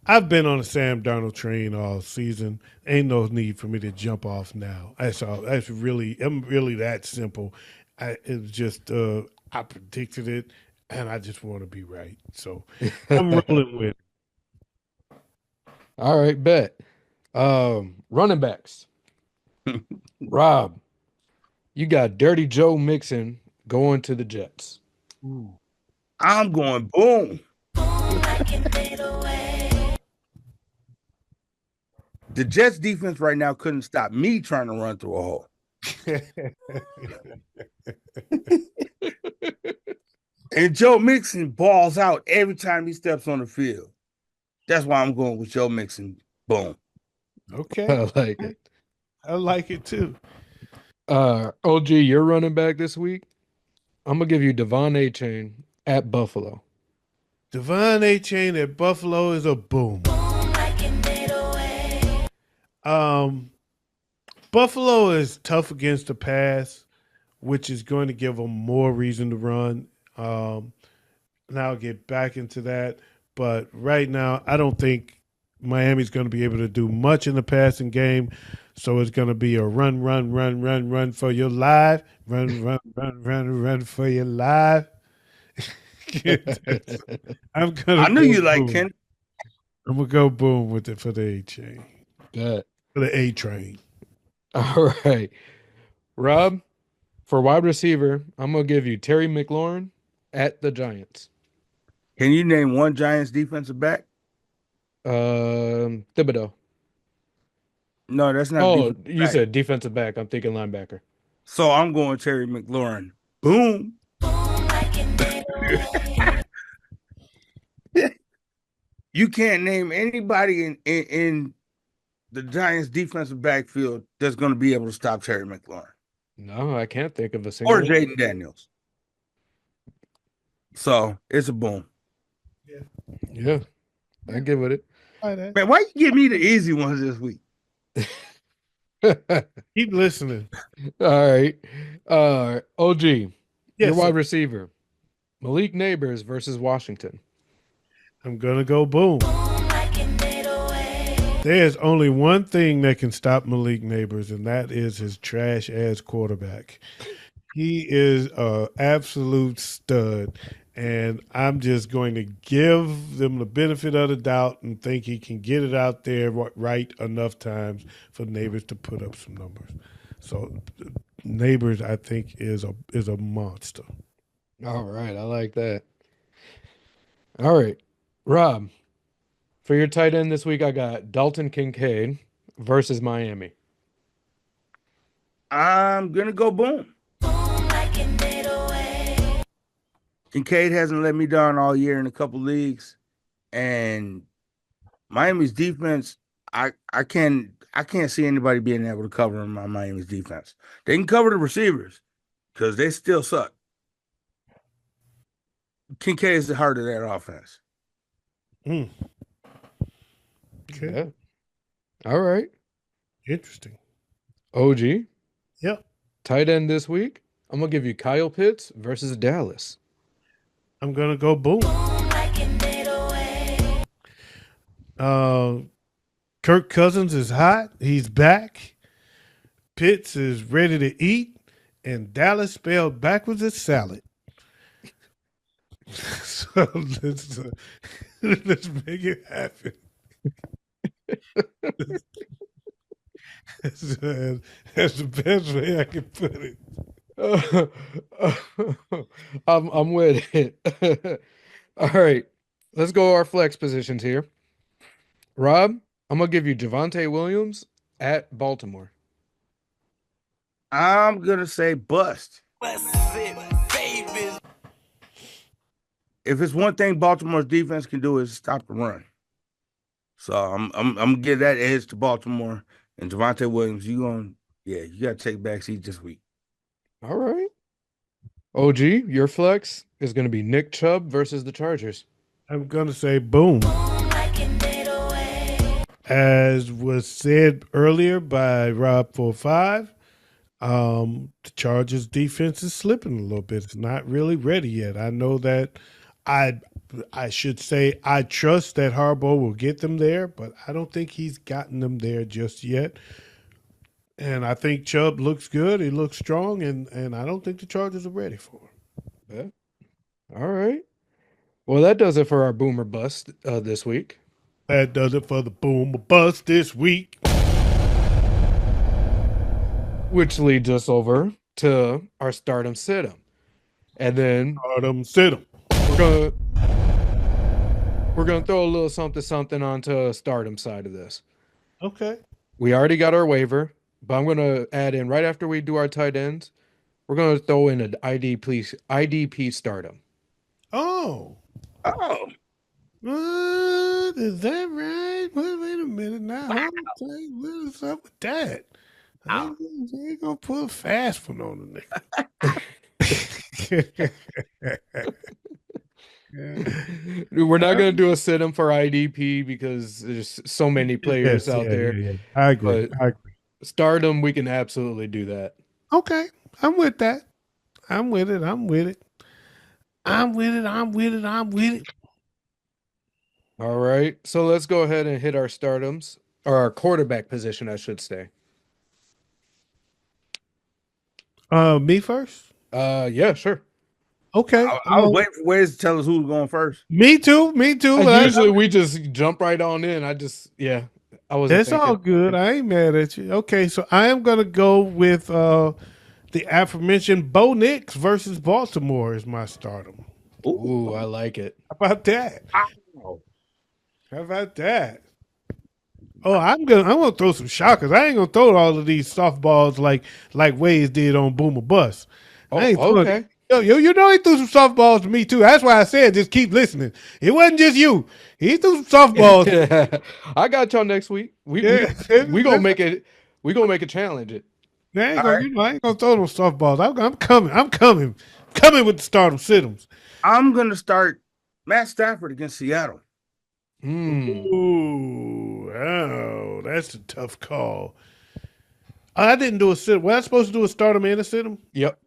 I've been on a Sam Darnold train all season. Ain't no need for me to jump off now. I'm really that simple. It was just I predicted it, and I just want to be right. So I'm rolling with it. All right, bet. Running backs. Rob, you got Dirty Joe Mixon going to the Jets. Ooh. I'm going boom. The Jets defense right now couldn't stop me trying to run through a hole. And Joe Mixon balls out every time he steps on the field. That's why I'm going with Joe Mixon. Boom. Okay. I like it. I like it too. OG, you're running back this week. I'm going to give you Devon Achane at Buffalo. Devon Achane at Buffalo is a boom. Buffalo is tough against the pass, which is going to give them more reason to run. And I'll get back into that. But right now, I don't think Miami's going to be able to do much in the passing game. So it's going to be a run for your life. Run for your life. I knew you like Ken. I'm going to go boom with it for the A-chain. Good. For the A-train. All right. Rob, for wide receiver, I'm going to give you Terry McLaurin at the Giants. Can you name one Giants defensive back? Thibodeau. No, that's not Oh, defensive you back. said defensive back. I'm thinking linebacker. So I'm going Terry McLaurin. Boom. You can't name anybody in the Giants defensive backfield that's going to be able to stop Terry McLaurin No, I can't think of a single or one. Jaden Daniels. So it's a boom. Yeah, I give it. Man, why you give me the easy ones this week? Keep listening. All right. OG, your Yes, wide sir. receiver. Malik Neighbors versus Washington. I'm gonna go boom. There's only one thing that can stop Malik Neighbors, and that is his trash ass quarterback. He is an absolute stud, and I'm just going to give them the benefit of the doubt and think he can get it out there right enough times for Neighbors to put up some numbers. So Neighbors, I think, is a monster. All right, I like that. All right, Rob, for your tight end this week, I got Dalton Kincaid versus Miami. I'm going to go boom. Kincaid hasn't let me down all year in a couple leagues, and Miami's defense, I can't see anybody being able to cover him on Miami's defense. They can cover the receivers because they still suck. Kincaid is the heart of that offense. Okay. Yeah. All right. Interesting. OG, Yep. tight end this week. I'm gonna give you Kyle Pitts versus Dallas. I'm gonna go boom. Kirk Cousins is hot. He's back. Pitts is ready to eat, and Dallas spelled backwards is salad. So let's make it happen. That's the best way I can put it. I'm with it. All right, let's go our flex positions here. Rob, I'm gonna give you Javonte Williams at Baltimore. I'm gonna say bust. If it's one thing Baltimore's defense can do is stop the run. So I'm gonna give that edge to Baltimore and Javonte Williams. You gotta take back seat this week. All right. OG, your flex is gonna be Nick Chubb versus the Chargers. I'm gonna say boom. As was said earlier by Rob45, the Chargers defense is slipping a little bit. It's not really ready yet. I know that I should say I trust that Harbaugh will get them there, but I don't think he's gotten them there just yet. And I think Chubb looks good. He looks strong, and I don't think the Chargers are ready for him. Yeah. All right. Well, that does it for our boomer bust this week. That does it for the boom or bust this week. Which leads us over to our stardom sit-em. And then Sit 'em. we're gonna throw a little something onto stardom side of this. Okay. We already got our waiver, but I'm gonna add in right after we do our tight ends, we're gonna throw in an IDP stardom. Oh. Oh, What? Is that right? Wait a minute now. What's up with that? I ain't gonna put a fast one on the nigga. We're not gonna do a sit-em for IDP because there's so many players out there. Yeah. I agree. But stardom, we can absolutely do that. Okay. I'm with that. I'm with it. All right. So let's go ahead and hit our stardoms, or our quarterback position, I should say. Me first? Yeah, sure. Okay. I was waiting for Wes to tell us who's going first. Me too. Usually we just jump right on in. I was. That's all good. I ain't mad at you. Okay, so I am gonna go with the aforementioned Bo Nix versus Baltimore is my stardom. Ooh, I like it. How about that? Wow. How about that? Oh, I'm gonna throw some shockers. I ain't gonna throw all of these softballs like Waze did on Boomer Bus. I Oh, ain't throwing okay. you know he threw some softballs to me too. That's why I said just keep listening. It wasn't just you. He threw some softballs. Yeah. I got y'all next week. Yeah, We gonna make it. We gonna make a challenge it. I ain't All gonna, right. I ain't gonna throw those softballs. I'm coming. I'm coming with the stardom sittums. I'm gonna start Matt Stafford against Seattle. Ooh, oh, that's a tough call. I didn't do a sit. Was I supposed to do a stardom and a situm? Yep.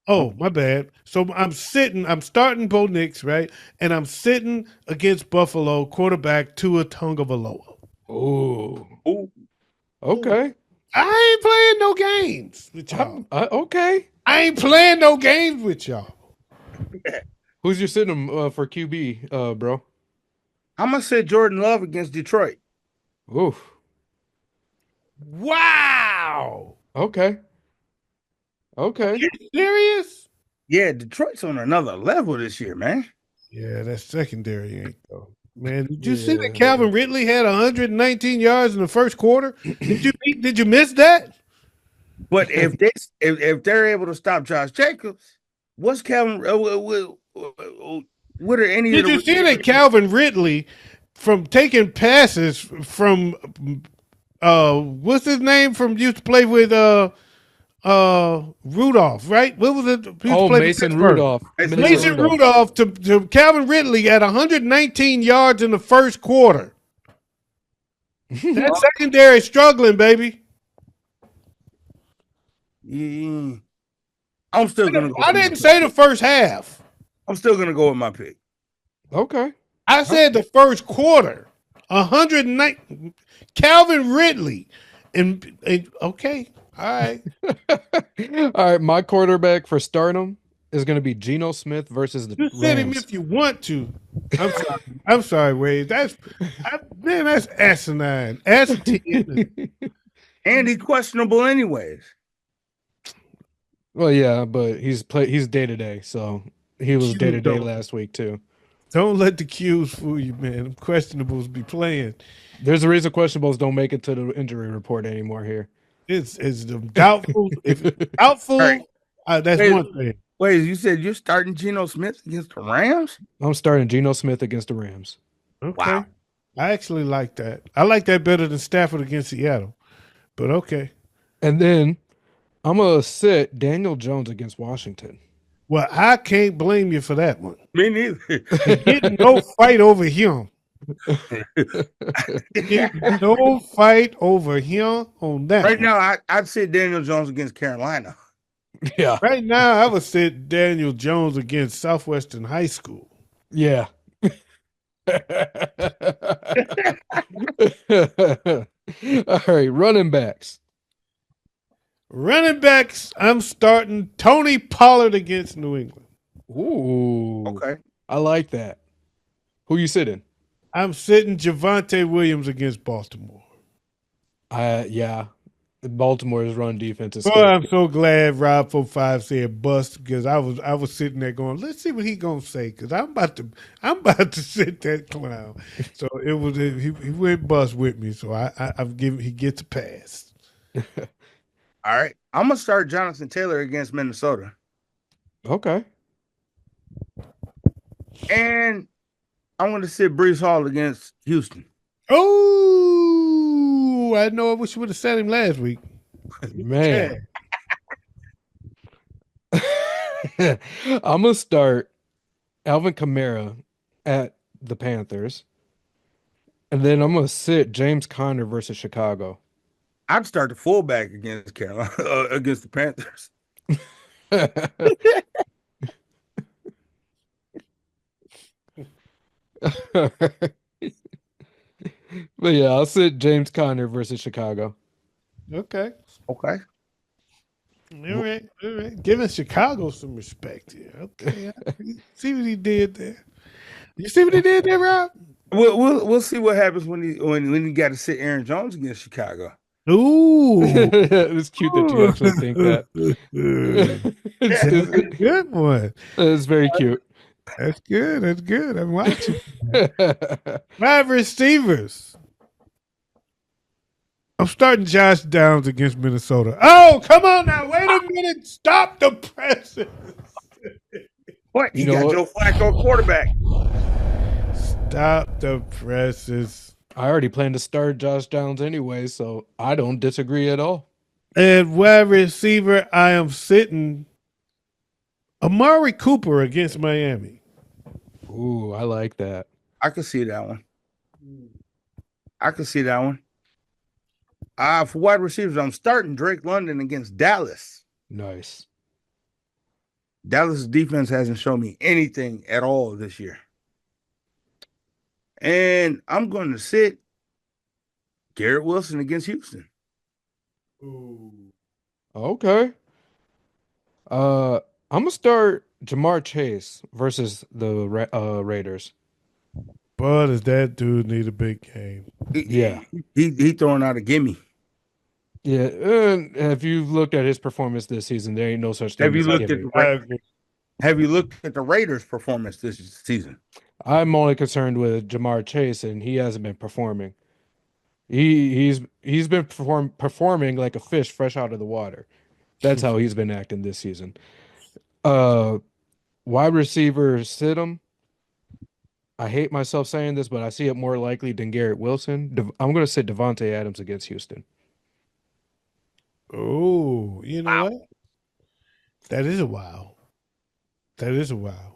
Oh, my bad. So I'm starting Bo Nix, right? And I'm sitting against Buffalo quarterback Tua Tagovailoa. Ooh. Ooh. Okay. I ain't playing no games with y'all. Okay. I ain't playing no games with y'all. Who's your sitting for QB, bro? I'm gonna say Jordan Love against Detroit. Oof. Wow. Okay. Okay. Serious? Yeah, Detroit's on another level this year, man. Yeah, that secondary ain't though. Man, did you see that Yeah. Calvin Ridley had 119 yards in the first quarter? Did you miss that? But if they're able to stop Josh Jacobs, what's Calvin? What are any Did of the? you see that Calvin Ridley from taking passes from what's his name from used to play with Rudolph, right? What was it? He used to Oh, play for Mason Pittsburgh. Rudolph. Mason Rudolph to Calvin Ridley at 119 yards in the first quarter. That secondary is struggling, baby. Yeah. I'm still gonna go. I didn't say the first half. I'm still gonna go with my pick. Okay. I said the first quarter. 109. Calvin Ridley. And okay. All right. All right. My quarterback for stardom is going to be Geno Smith versus the You sit him Rams. if you want to. I'm sorry, Wade. That's asinine. And he's questionable anyways. Well, yeah, but he's day to day, so he was day to day last week too. Don't let the cues fool you, man. Them questionables be playing. There's a reason questionables don't make it to the injury report anymore here. It's the doubtful. If it's doubtful, Right. That's one thing. Wait, you said you're starting Geno Smith against the Rams? I'm starting Geno Smith against the Rams. Okay. Wow. I actually like that. I like that better than Stafford against Seattle. But okay. And then I'm gonna sit Daniel Jones against Washington. Well, I can't blame you for that one. Me neither. Getting no fight over him. No fight over him on that. Right one. now, I'd say Daniel Jones against Carolina. Yeah. Right now, I would sit Daniel Jones against Southwestern High School. Yeah. All right, running backs. Running backs, I'm starting Tony Pollard against New England. Ooh. Okay. I like that. Who you sitting? I'm sitting Javonte Williams against Baltimore. Yeah. Baltimore's run defense is Boy, scary. I'm so glad Rob 45 said bust because I was sitting there going, let's see what he gonna say because I'm about to sit that clown. So it was he went bust with me. So he gets a pass. All right. I'm gonna start Jonathan Taylor against Minnesota. Okay. And I'm gonna sit Brees Hall against Houston. Oh, I know. I wish you would have said him last week. Man. I'm gonna start Alvin Kamara at the Panthers. And then I'm gonna sit James Conner versus Chicago. I'd start the fullback against Carolina against the Panthers. But yeah, I'll sit James Conner versus Chicago. Okay. Okay. All right. Giving Chicago some respect here. Okay. See what he did there. You see what he did there, Rob? We'll see what happens when he got to sit Aaron Jones against Chicago. Ooh. It's cute that you actually think that. That's a good one. It's very cute. That's good. That's good. I'm watching. Wide receivers. I'm starting Josh Downs against Minnesota. Oh, come on now. Wait a minute. Stop the presses. What? You He know got what? Joe Flacco quarterback. Stop the presses. I already plan to start Josh Downs anyway, so I don't disagree at all. And wide receiver, I am sitting Amari Cooper against Miami. Ooh, I like that. I can see that one. I can see that one. For wide receivers, I'm starting Drake London against Dallas. Nice. Dallas' defense hasn't shown me anything at all this year. And I'm going to sit Garrett Wilson against Houston. Okay. I'm gonna start Jamar Chase versus the Raiders. But does that dude need a big game? Yeah. He throwing out a gimme. Yeah, and if you've looked at his performance this season, there ain't no such thing Have you as looked at gimme. the I agree. Have you looked at the Raiders' performance this season? I'm only concerned with Jamar Chase, and he hasn't been performing. He's been performing like a fish fresh out of the water. That's how he's been acting this season. Wide receiver sit him. I hate myself saying this, but I see it more likely than Garrett Wilson. I'm going to sit Devontae Adams against Houston. Oh, you know what? That is a wow. That is a wow.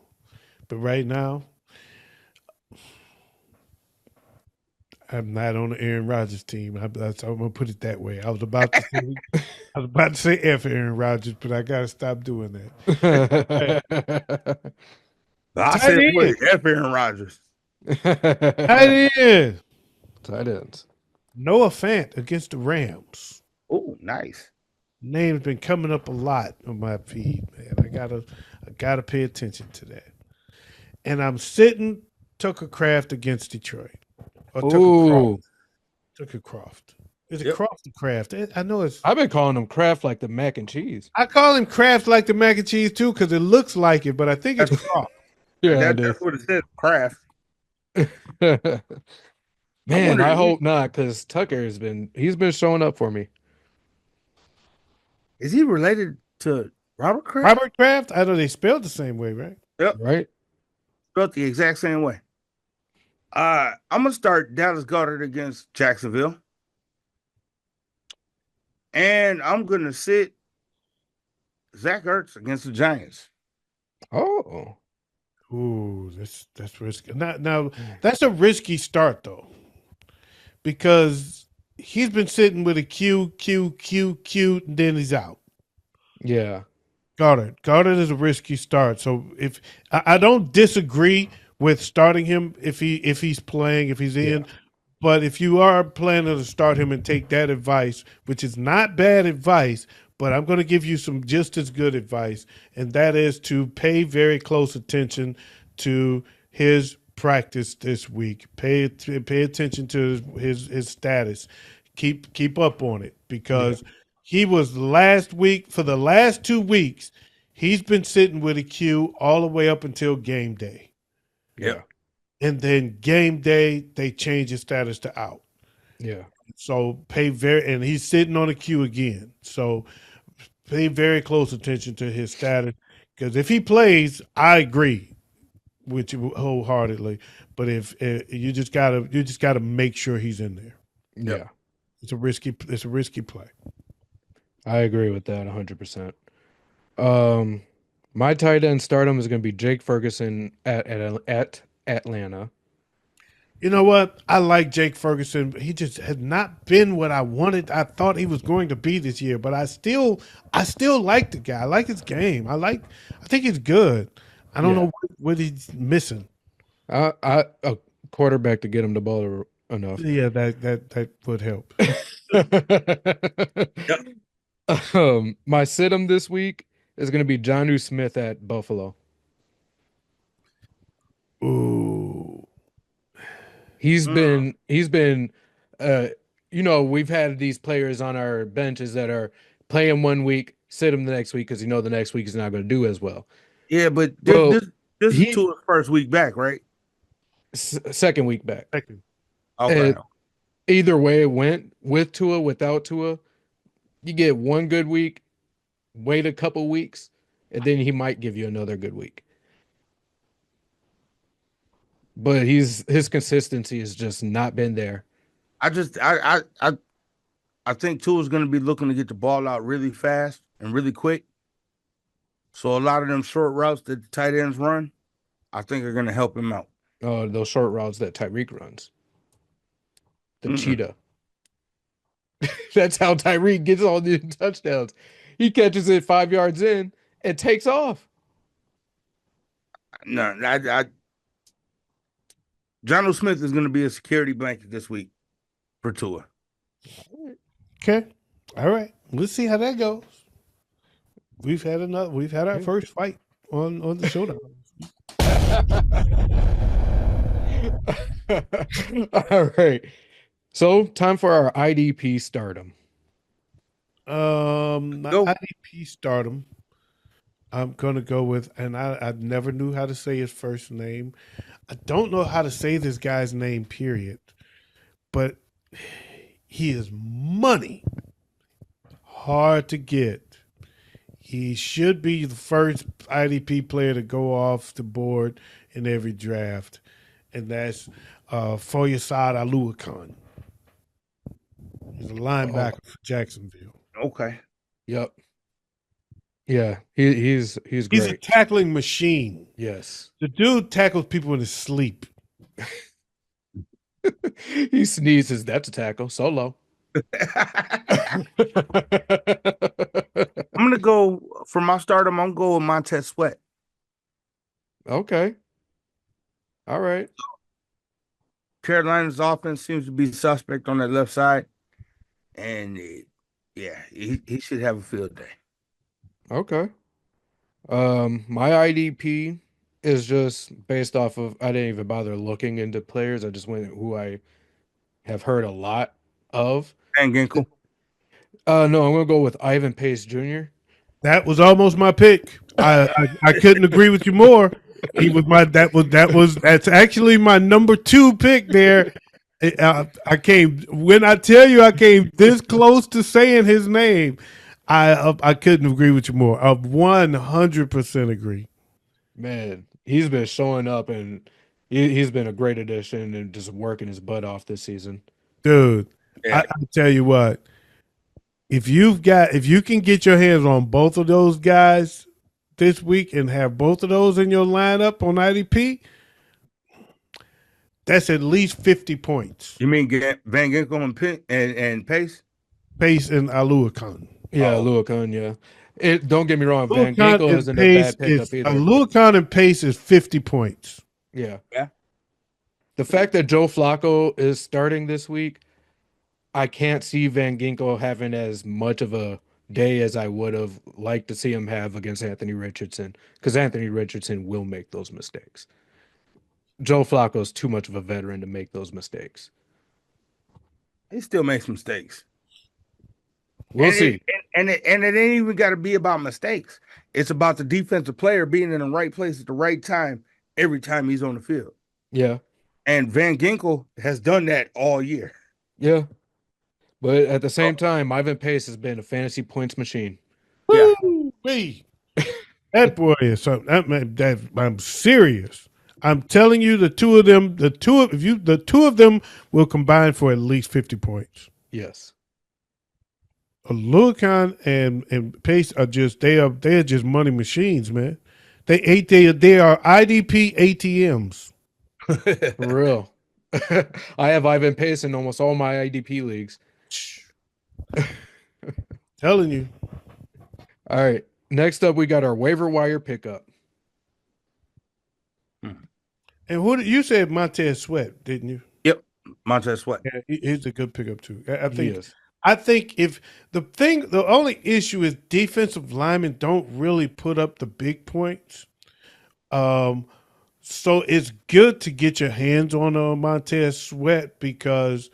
But right now, I'm not on the Aaron Rodgers team. I'm gonna put it that way. I was about to say F Aaron Rodgers, but I gotta stop doing that. I Tight said, boy, end. F. Aaron Rodgers. Tight end. Tight ends. Noah Fant against the Rams. Oh, nice. Name's been coming up a lot on my feed, man. I gotta pay attention to that. And I'm sitting Tucker Craft against Detroit. Or Ooh, Tucker Croft. Is it Yep. Croft or Kraft? I know it's. I've been calling him Kraft like the mac and cheese. I call him Kraft like the mac and cheese too because it looks like it, but I think it's Croft. Yeah, That's what it says, Kraft. Man, wonder I if hope not, because Tucker he's been showing up for me. Is he related to Robert Kraft? Robert Kraft? I know they spelled the same way, right? Yep. Right? Spelled the exact same way. I'm gonna start Dallas Goedert against Jacksonville. And I'm gonna sit Zach Ertz against the Giants. Oh. Ooh, that's risky. Now that's a risky start though, because he's been sitting with a Q, and then he's out. Yeah. Goddard is a risky start. So if I don't disagree with starting him if he's playing, if he's in, but if you are planning to start him and take that advice, which is not bad advice, but I'm going to give you some just as good advice, and that is to pay very close attention to his practice this week. Pay attention to his status. Keep up on it because he was last week for the last 2 weeks. He's been sitting with a Q all the way up until game day. Yeah. And then game day, they change his status to out. Yeah. So and he's sitting on a queue again. So pay very close attention to his status because if he plays, I agree with you wholeheartedly. But if you just gotta make sure he's in there. Yeah. It's a risky play. I agree with that 100%. My tight end stardom is going to be Jake Ferguson at Atlanta. You know what? I like Jake Ferguson. He just has not been what I wanted. I thought he was going to be this year, but I still like the guy. I like his game. I think he's good. I don't know what he's missing. A quarterback to get him the ball enough. Yeah, that would help. My sit-em this week is going to be Jonnu Smith at Buffalo. Ooh. He's been we've had these players on our benches that are playing one week, sit him the next week because the next week is not going to do as well. Yeah, but This is Tua's first week back, right? Second week back. Second. Okay. And either way it went, with Tua, without Tua, you get one good week, wait a couple weeks, and then he might give you another good week. But his consistency has just not been there. I think Tua's going to be looking to get the ball out really fast and really quick. So a lot of them short routes that the tight ends run, I think are going to help him out. Those short routes that Tyrique runs. The cheetah. That's how Tyrique gets all the touchdowns. He catches it 5 yards in and takes off. No, John O. Smith is going to be a security blanket this week for Tua. Okay. All right. Let's see how that goes. We've had our first fight on the Showdown. All right. So time for our IDP stardom. My IDP stardom. I'm gonna go with, and I never knew how to say his first name. I don't know how to say this guy's name, period. But he is money. Hard to get. He should be the first IDP player to go off the board in every draft, and that's Foyesade Aluakon. He's a linebacker for Jacksonville. Okay. Yep. Yeah, he's great. He's a tackling machine. Yes. The dude tackles people in his sleep. He sneezes. That's a tackle. Solo. I'm going to go for my stardom. I'm going to go with Montez Sweat. Okay. All right. Carolina's offense seems to be suspect on that left side. And he should have a field day. Okay. My IDP is just based off of, I didn't even bother looking into players. I just went who I have heard a lot of. Van Ginkel. No, I'm gonna go with Ivan Pace Jr. That was almost my pick. I couldn't agree with you more. He was that's actually my number 2 pick there. I came this close to saying his name. I couldn't agree with you more. I 100% agree. Man, he's been showing up and he's been a great addition and just working his butt off this season. Dude, I tell you what, if you can get your hands on both of those guys this week and have both of those in your lineup on IDP, that's at least 50 points. You mean Van Ginkel and Pace? Pace and Aluakon. Yeah, Aluakon, yeah. Don't get me wrong, Van Ginkel isn't a bad pickup either. Aluakon and Pace is 50 points. Yeah. Yeah. The fact that Joe Flacco is starting this week, I can't see Van Ginkel having as much of a day as I would have liked to see him have against Anthony Richardson, because Anthony Richardson will make those mistakes. Joe Flacco is too much of a veteran to make those mistakes. He still makes mistakes. We'll see. And it ain't even got to be about mistakes. It's about the defensive player being in the right place at the right time every time he's on the field. Yeah. And Van Ginkel has done that all year. Yeah. But at the same time, Ivan Pace has been a fantasy points machine. Woo! That boy is something. I'm serious. I'm telling you, the two of them will combine for at least 50 points. Yes. Aluakon and Pace are just they are just money machines, man. They are IDP ATMs. For real. I have Ivan Pace in almost all my IDP leagues. Telling you. All right. Next up, we got our waiver wire pickup. And who you said Montez Sweat, didn't you? Yep, Montez Sweat. Yeah, he's a good pickup too. I think if the only issue is defensive linemen don't really put up the big points. So it's good to get your hands on Montez Sweat, because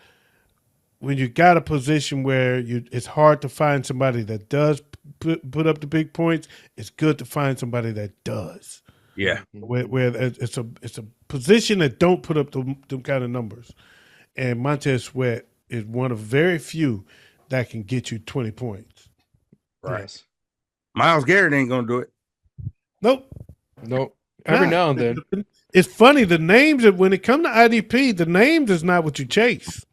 when you got a position where it's hard to find somebody that does put up the big points, it's good to find somebody that does. Yeah. where it's a position that don't put up them kind of numbers. And Montez Sweat is one of very few that can get you 20 points. Right. Yes. Myles Garrett ain't gonna do it. Nope. Nope. Every Nah. now and then. It's funny, the names, when it comes to IDP, the names is not what you chase.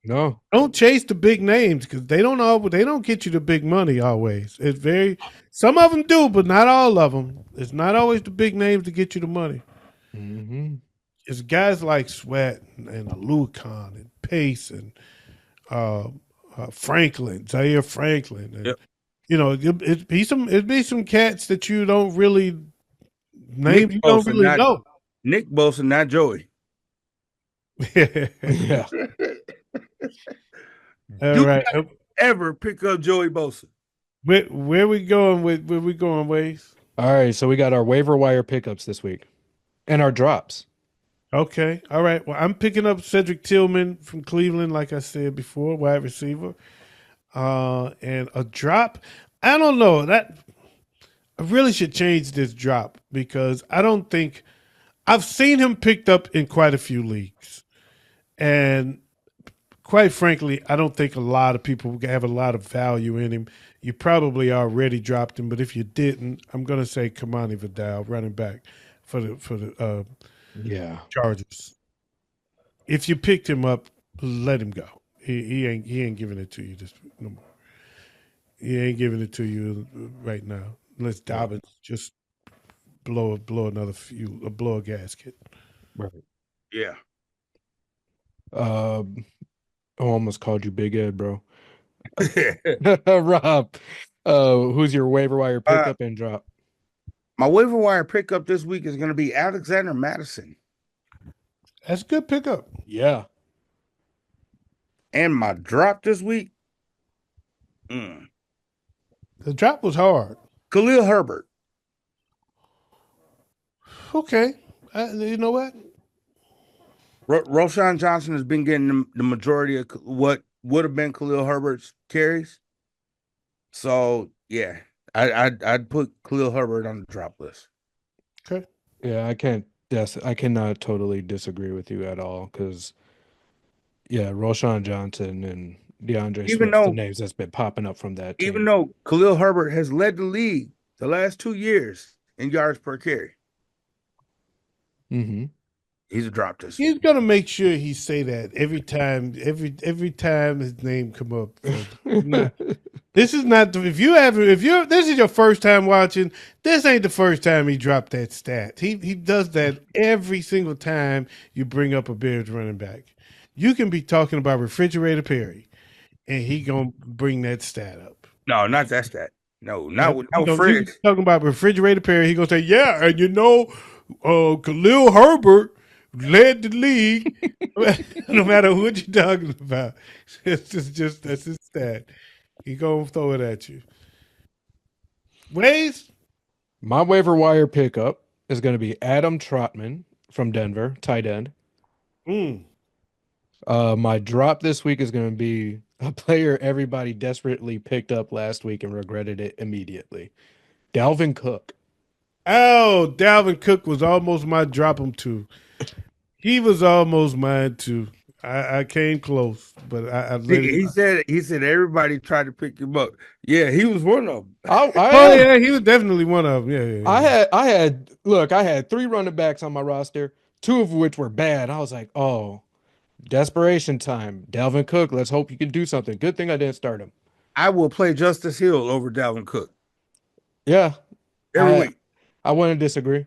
No. Don't chase the big names because they don't get you the big money always. It's some of them do, but not all of them. It's not always the big names to get you the money. Mm-hmm. It's guys like Sweat and Alucon and Pace and Franklin, Zaire Franklin, and it'd be some cats that you don't really name. You don't really know. Nick Bosa, not Joey. Yeah. All right. Ever pick up Joey Bosa? Where we going with? Where we going, Waze? All right. So we got our waiver wire pickups this week, and our drops. Okay. All right. Well, I'm picking up Cedric Tillman from Cleveland, like I said before, wide receiver. And a drop. I don't know. That I really should change this drop because I don't think I've seen him picked up in quite a few leagues. And quite frankly, I don't think a lot of people have a lot of value in him. You probably already dropped him, but if you didn't, I'm going to say Kamani Vidal, running back for the Chargers. If you picked him up, let him go. He ain't giving it to you no more. He ain't giving it to you right now unless Dobbins just blow a gasket. Right. Yeah. I almost called you Big Ed, bro. Rob, who's your waiver wire pickup and drop? My waiver wire pickup this week is going to be Alexander Madison. That's a good pickup. Yeah. And my drop this week, the drop was hard. Khalil Herbert. Okay. You know what? Roshan Johnson has been getting the majority of what would have been Khalil Herbert's carries. So, yeah, I'd put Khalil Herbert on the drop list. Okay. Yeah, I cannot totally disagree with you at all because, yeah, Roshan Johnson and DeAndre Swift, the names that's been popping up from that team. Even though Khalil Herbert has led the league the last 2 years in yards per carry. Mm-hmm. He's a drop this. He's gonna make sure he say that every time his name come up. This is not this is your first time watching. This ain't the first time he dropped that stat. He does that every single time you bring up a Bears running back. You can be talking about Refrigerator Perry, and he gonna bring that stat up. No, not that stat. No, not Fridge. Talking about Refrigerator Perry, he gonna say, yeah, and Khalil Herbert led the league. No matter what you're talking about, that's his stat. He gonna throw it at you. Waze? My waiver wire pickup is going to be Adam Trotman from Denver, tight end. My drop this week is going to be a player everybody desperately picked up last week and regretted it immediately. Dalvin Cook. Oh, Dalvin Cook was almost my drop him too. He was almost mine too. I came close, but I let he said everybody tried to pick him up. Yeah, he was one of them. Yeah, he was definitely one of them. Yeah. I had 3 running backs on my roster, 2 of which were bad. I was like, oh, desperation time. Dalvin Cook, let's hope you can do something. Good thing I didn't start him. I will play Justice Hill over Dalvin Cook. Yeah. Every week. I wouldn't disagree.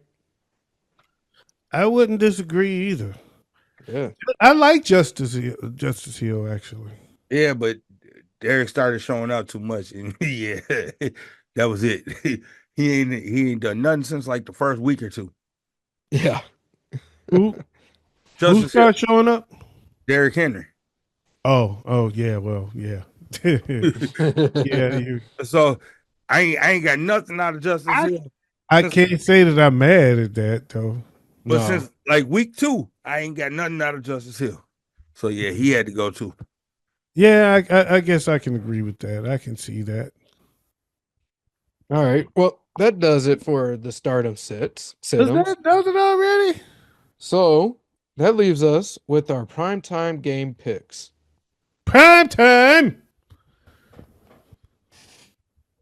I wouldn't disagree either. Yeah. I like Justice Hill actually. Yeah, but Derek started showing out too much, and yeah, that was it. He ain't done nothing since like the first week or 2. Yeah. Who started showing up? Derrick Henry. Oh yeah, well, yeah. Yeah. So I ain't got nothing out of Justice Hill. I can't say that I'm mad at that though. But since like week 2, I ain't got nothing out of Justice Hill. So yeah, he had to go too. Yeah, I guess I can agree with that. I can see that. All right. Well, that does it for the start of Does sit-ems. that does it already? So that leaves us with our primetime game picks. Prime time.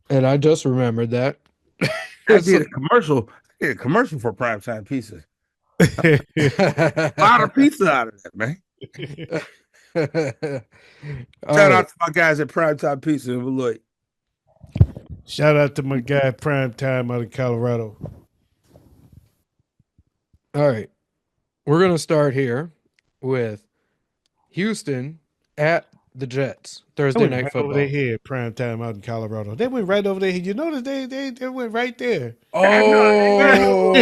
And I just remembered that. I did a commercial. I did a commercial for primetime pizza. A lot of pizza out of that, man. Shout out to my guys at Primetime Pizza in Beloit. Shout out to my guy Prime Time out of Colorado. All right. We're going to start here with Houston at the Jets. Thursday night right football. over their head, Prime Time out in Colorado. They went right over there. You notice they went right there. Oh.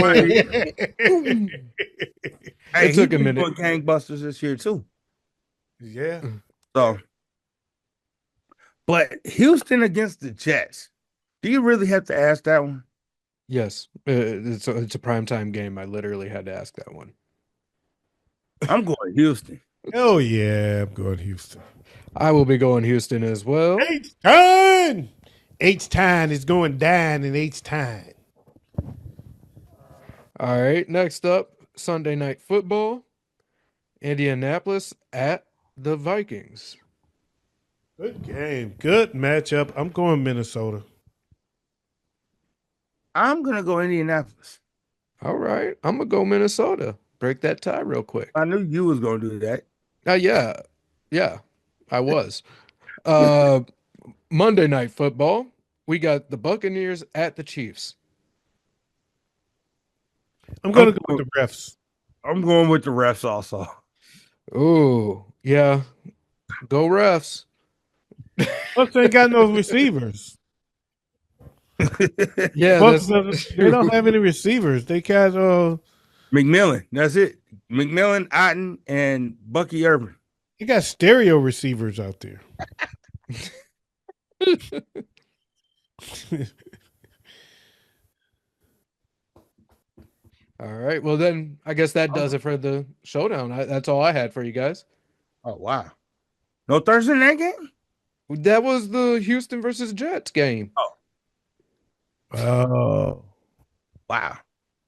Hey, It took a been minute. doing gangbusters this year too. Yeah. So, but Houston against the Jets. Do you really have to ask that one? Yes. It's a primetime game. I literally had to ask that one. I'm going Houston. Oh yeah, I'm going Houston. I will be going Houston as well. H-Time! H-Time is going down in H-Time. All right. Next up, Sunday night football. Indianapolis at the Vikings. Good game. Good matchup. I'm going Minnesota. I'm going to go Indianapolis. All right. I'm going to go Minnesota. Break that tie real quick. I knew you was going to do that. Yeah. Yeah, I was. Monday night football. We got the Buccaneers at the Chiefs. I'm going to go with the refs. I'm going with the refs also. Oh, yeah. Go refs. Bucks ain't got no receivers. Yeah, they don't have any receivers. They got McMillan. That's it. McMillan, Otten, and Bucky Urban. They got stereo receivers out there. All right. Well, then I guess that does it for the showdown. That's all I had for you guys. Oh, wow. No Thursday night game? That was the Houston versus Jets game. Oh. Wow.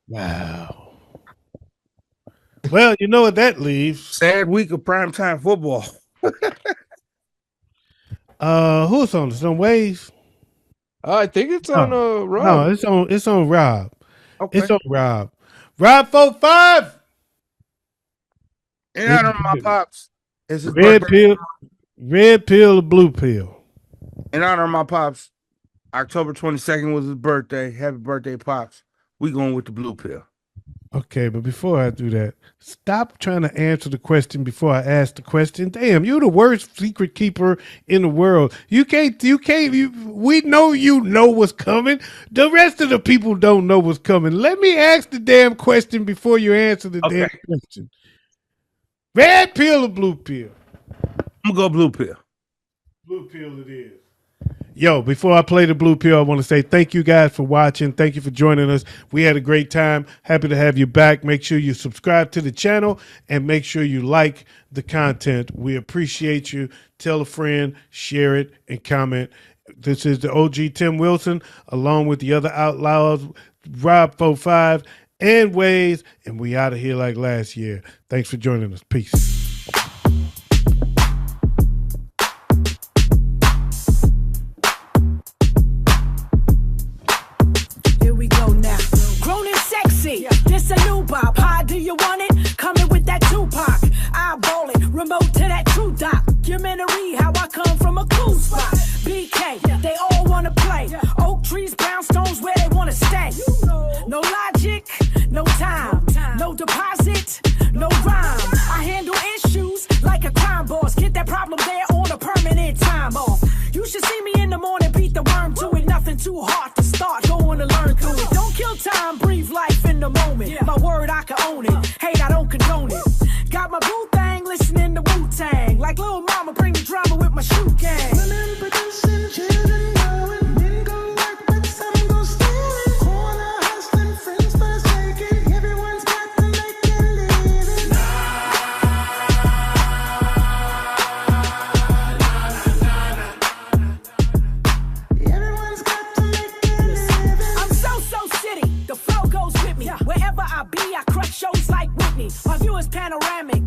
Wow. Well, you know what that leaves? Sad week of primetime football. Who's on this? On Wave? I think it's on Rob. No, it's on Rob. Okay. It's on Rob. Rob 45. In honor of my pops. It's his Red birthday. pill. Red pill or blue pill? In honor of my pops, October 22nd was his birthday. Happy birthday, pops. We going with the blue pill. Okay, but before I do that, stop trying to answer the question before I ask the question. Damn, you're the worst secret keeper in the world. We know you know what's coming. The rest of the people don't know what's coming. Let me ask the damn question before you answer the damn question. Red pill or blue pill? I'm going to go blue pill. Blue pill it is. Yo, before I play the blue pill, I want to say thank you guys for watching. Thank you for joining us. We had a great time. Happy to have you back. Make sure you subscribe to the channel and make sure you like the content. We appreciate you. Tell a friend, share it, and comment. This is the OG Tim Wilson, along with the other outlaws, Rob 45 and Waze, and we out of here like last year. Thanks for joining us. Peace. This a new bop. How do you want it? Coming with that Tupac. I ball it. Remote to that true doc. Documentary how I come from a cool spot. BK, they all wanna play. Oak trees, brownstones, where they wanna stay. No logic, no time, no deposit, no rhyme. I handle issues like a crime boss. Get that problem there on a permanent time off. You should see me in the morning, beat the worm to it. Nothing too hard to start, going to learn through it. Don't kill time, breathe life in the moment. My word, I can own it. Hate, I don't condone it. Got my boo thing, listening to Wu-Tang. Like little mama, bring the drama with my shoe gang. Remember producing children going, didn't go work, but some go stealing. Corner hustling, friends forsaken. Everyone's got to make a living. Everyone's got to make a panoramic.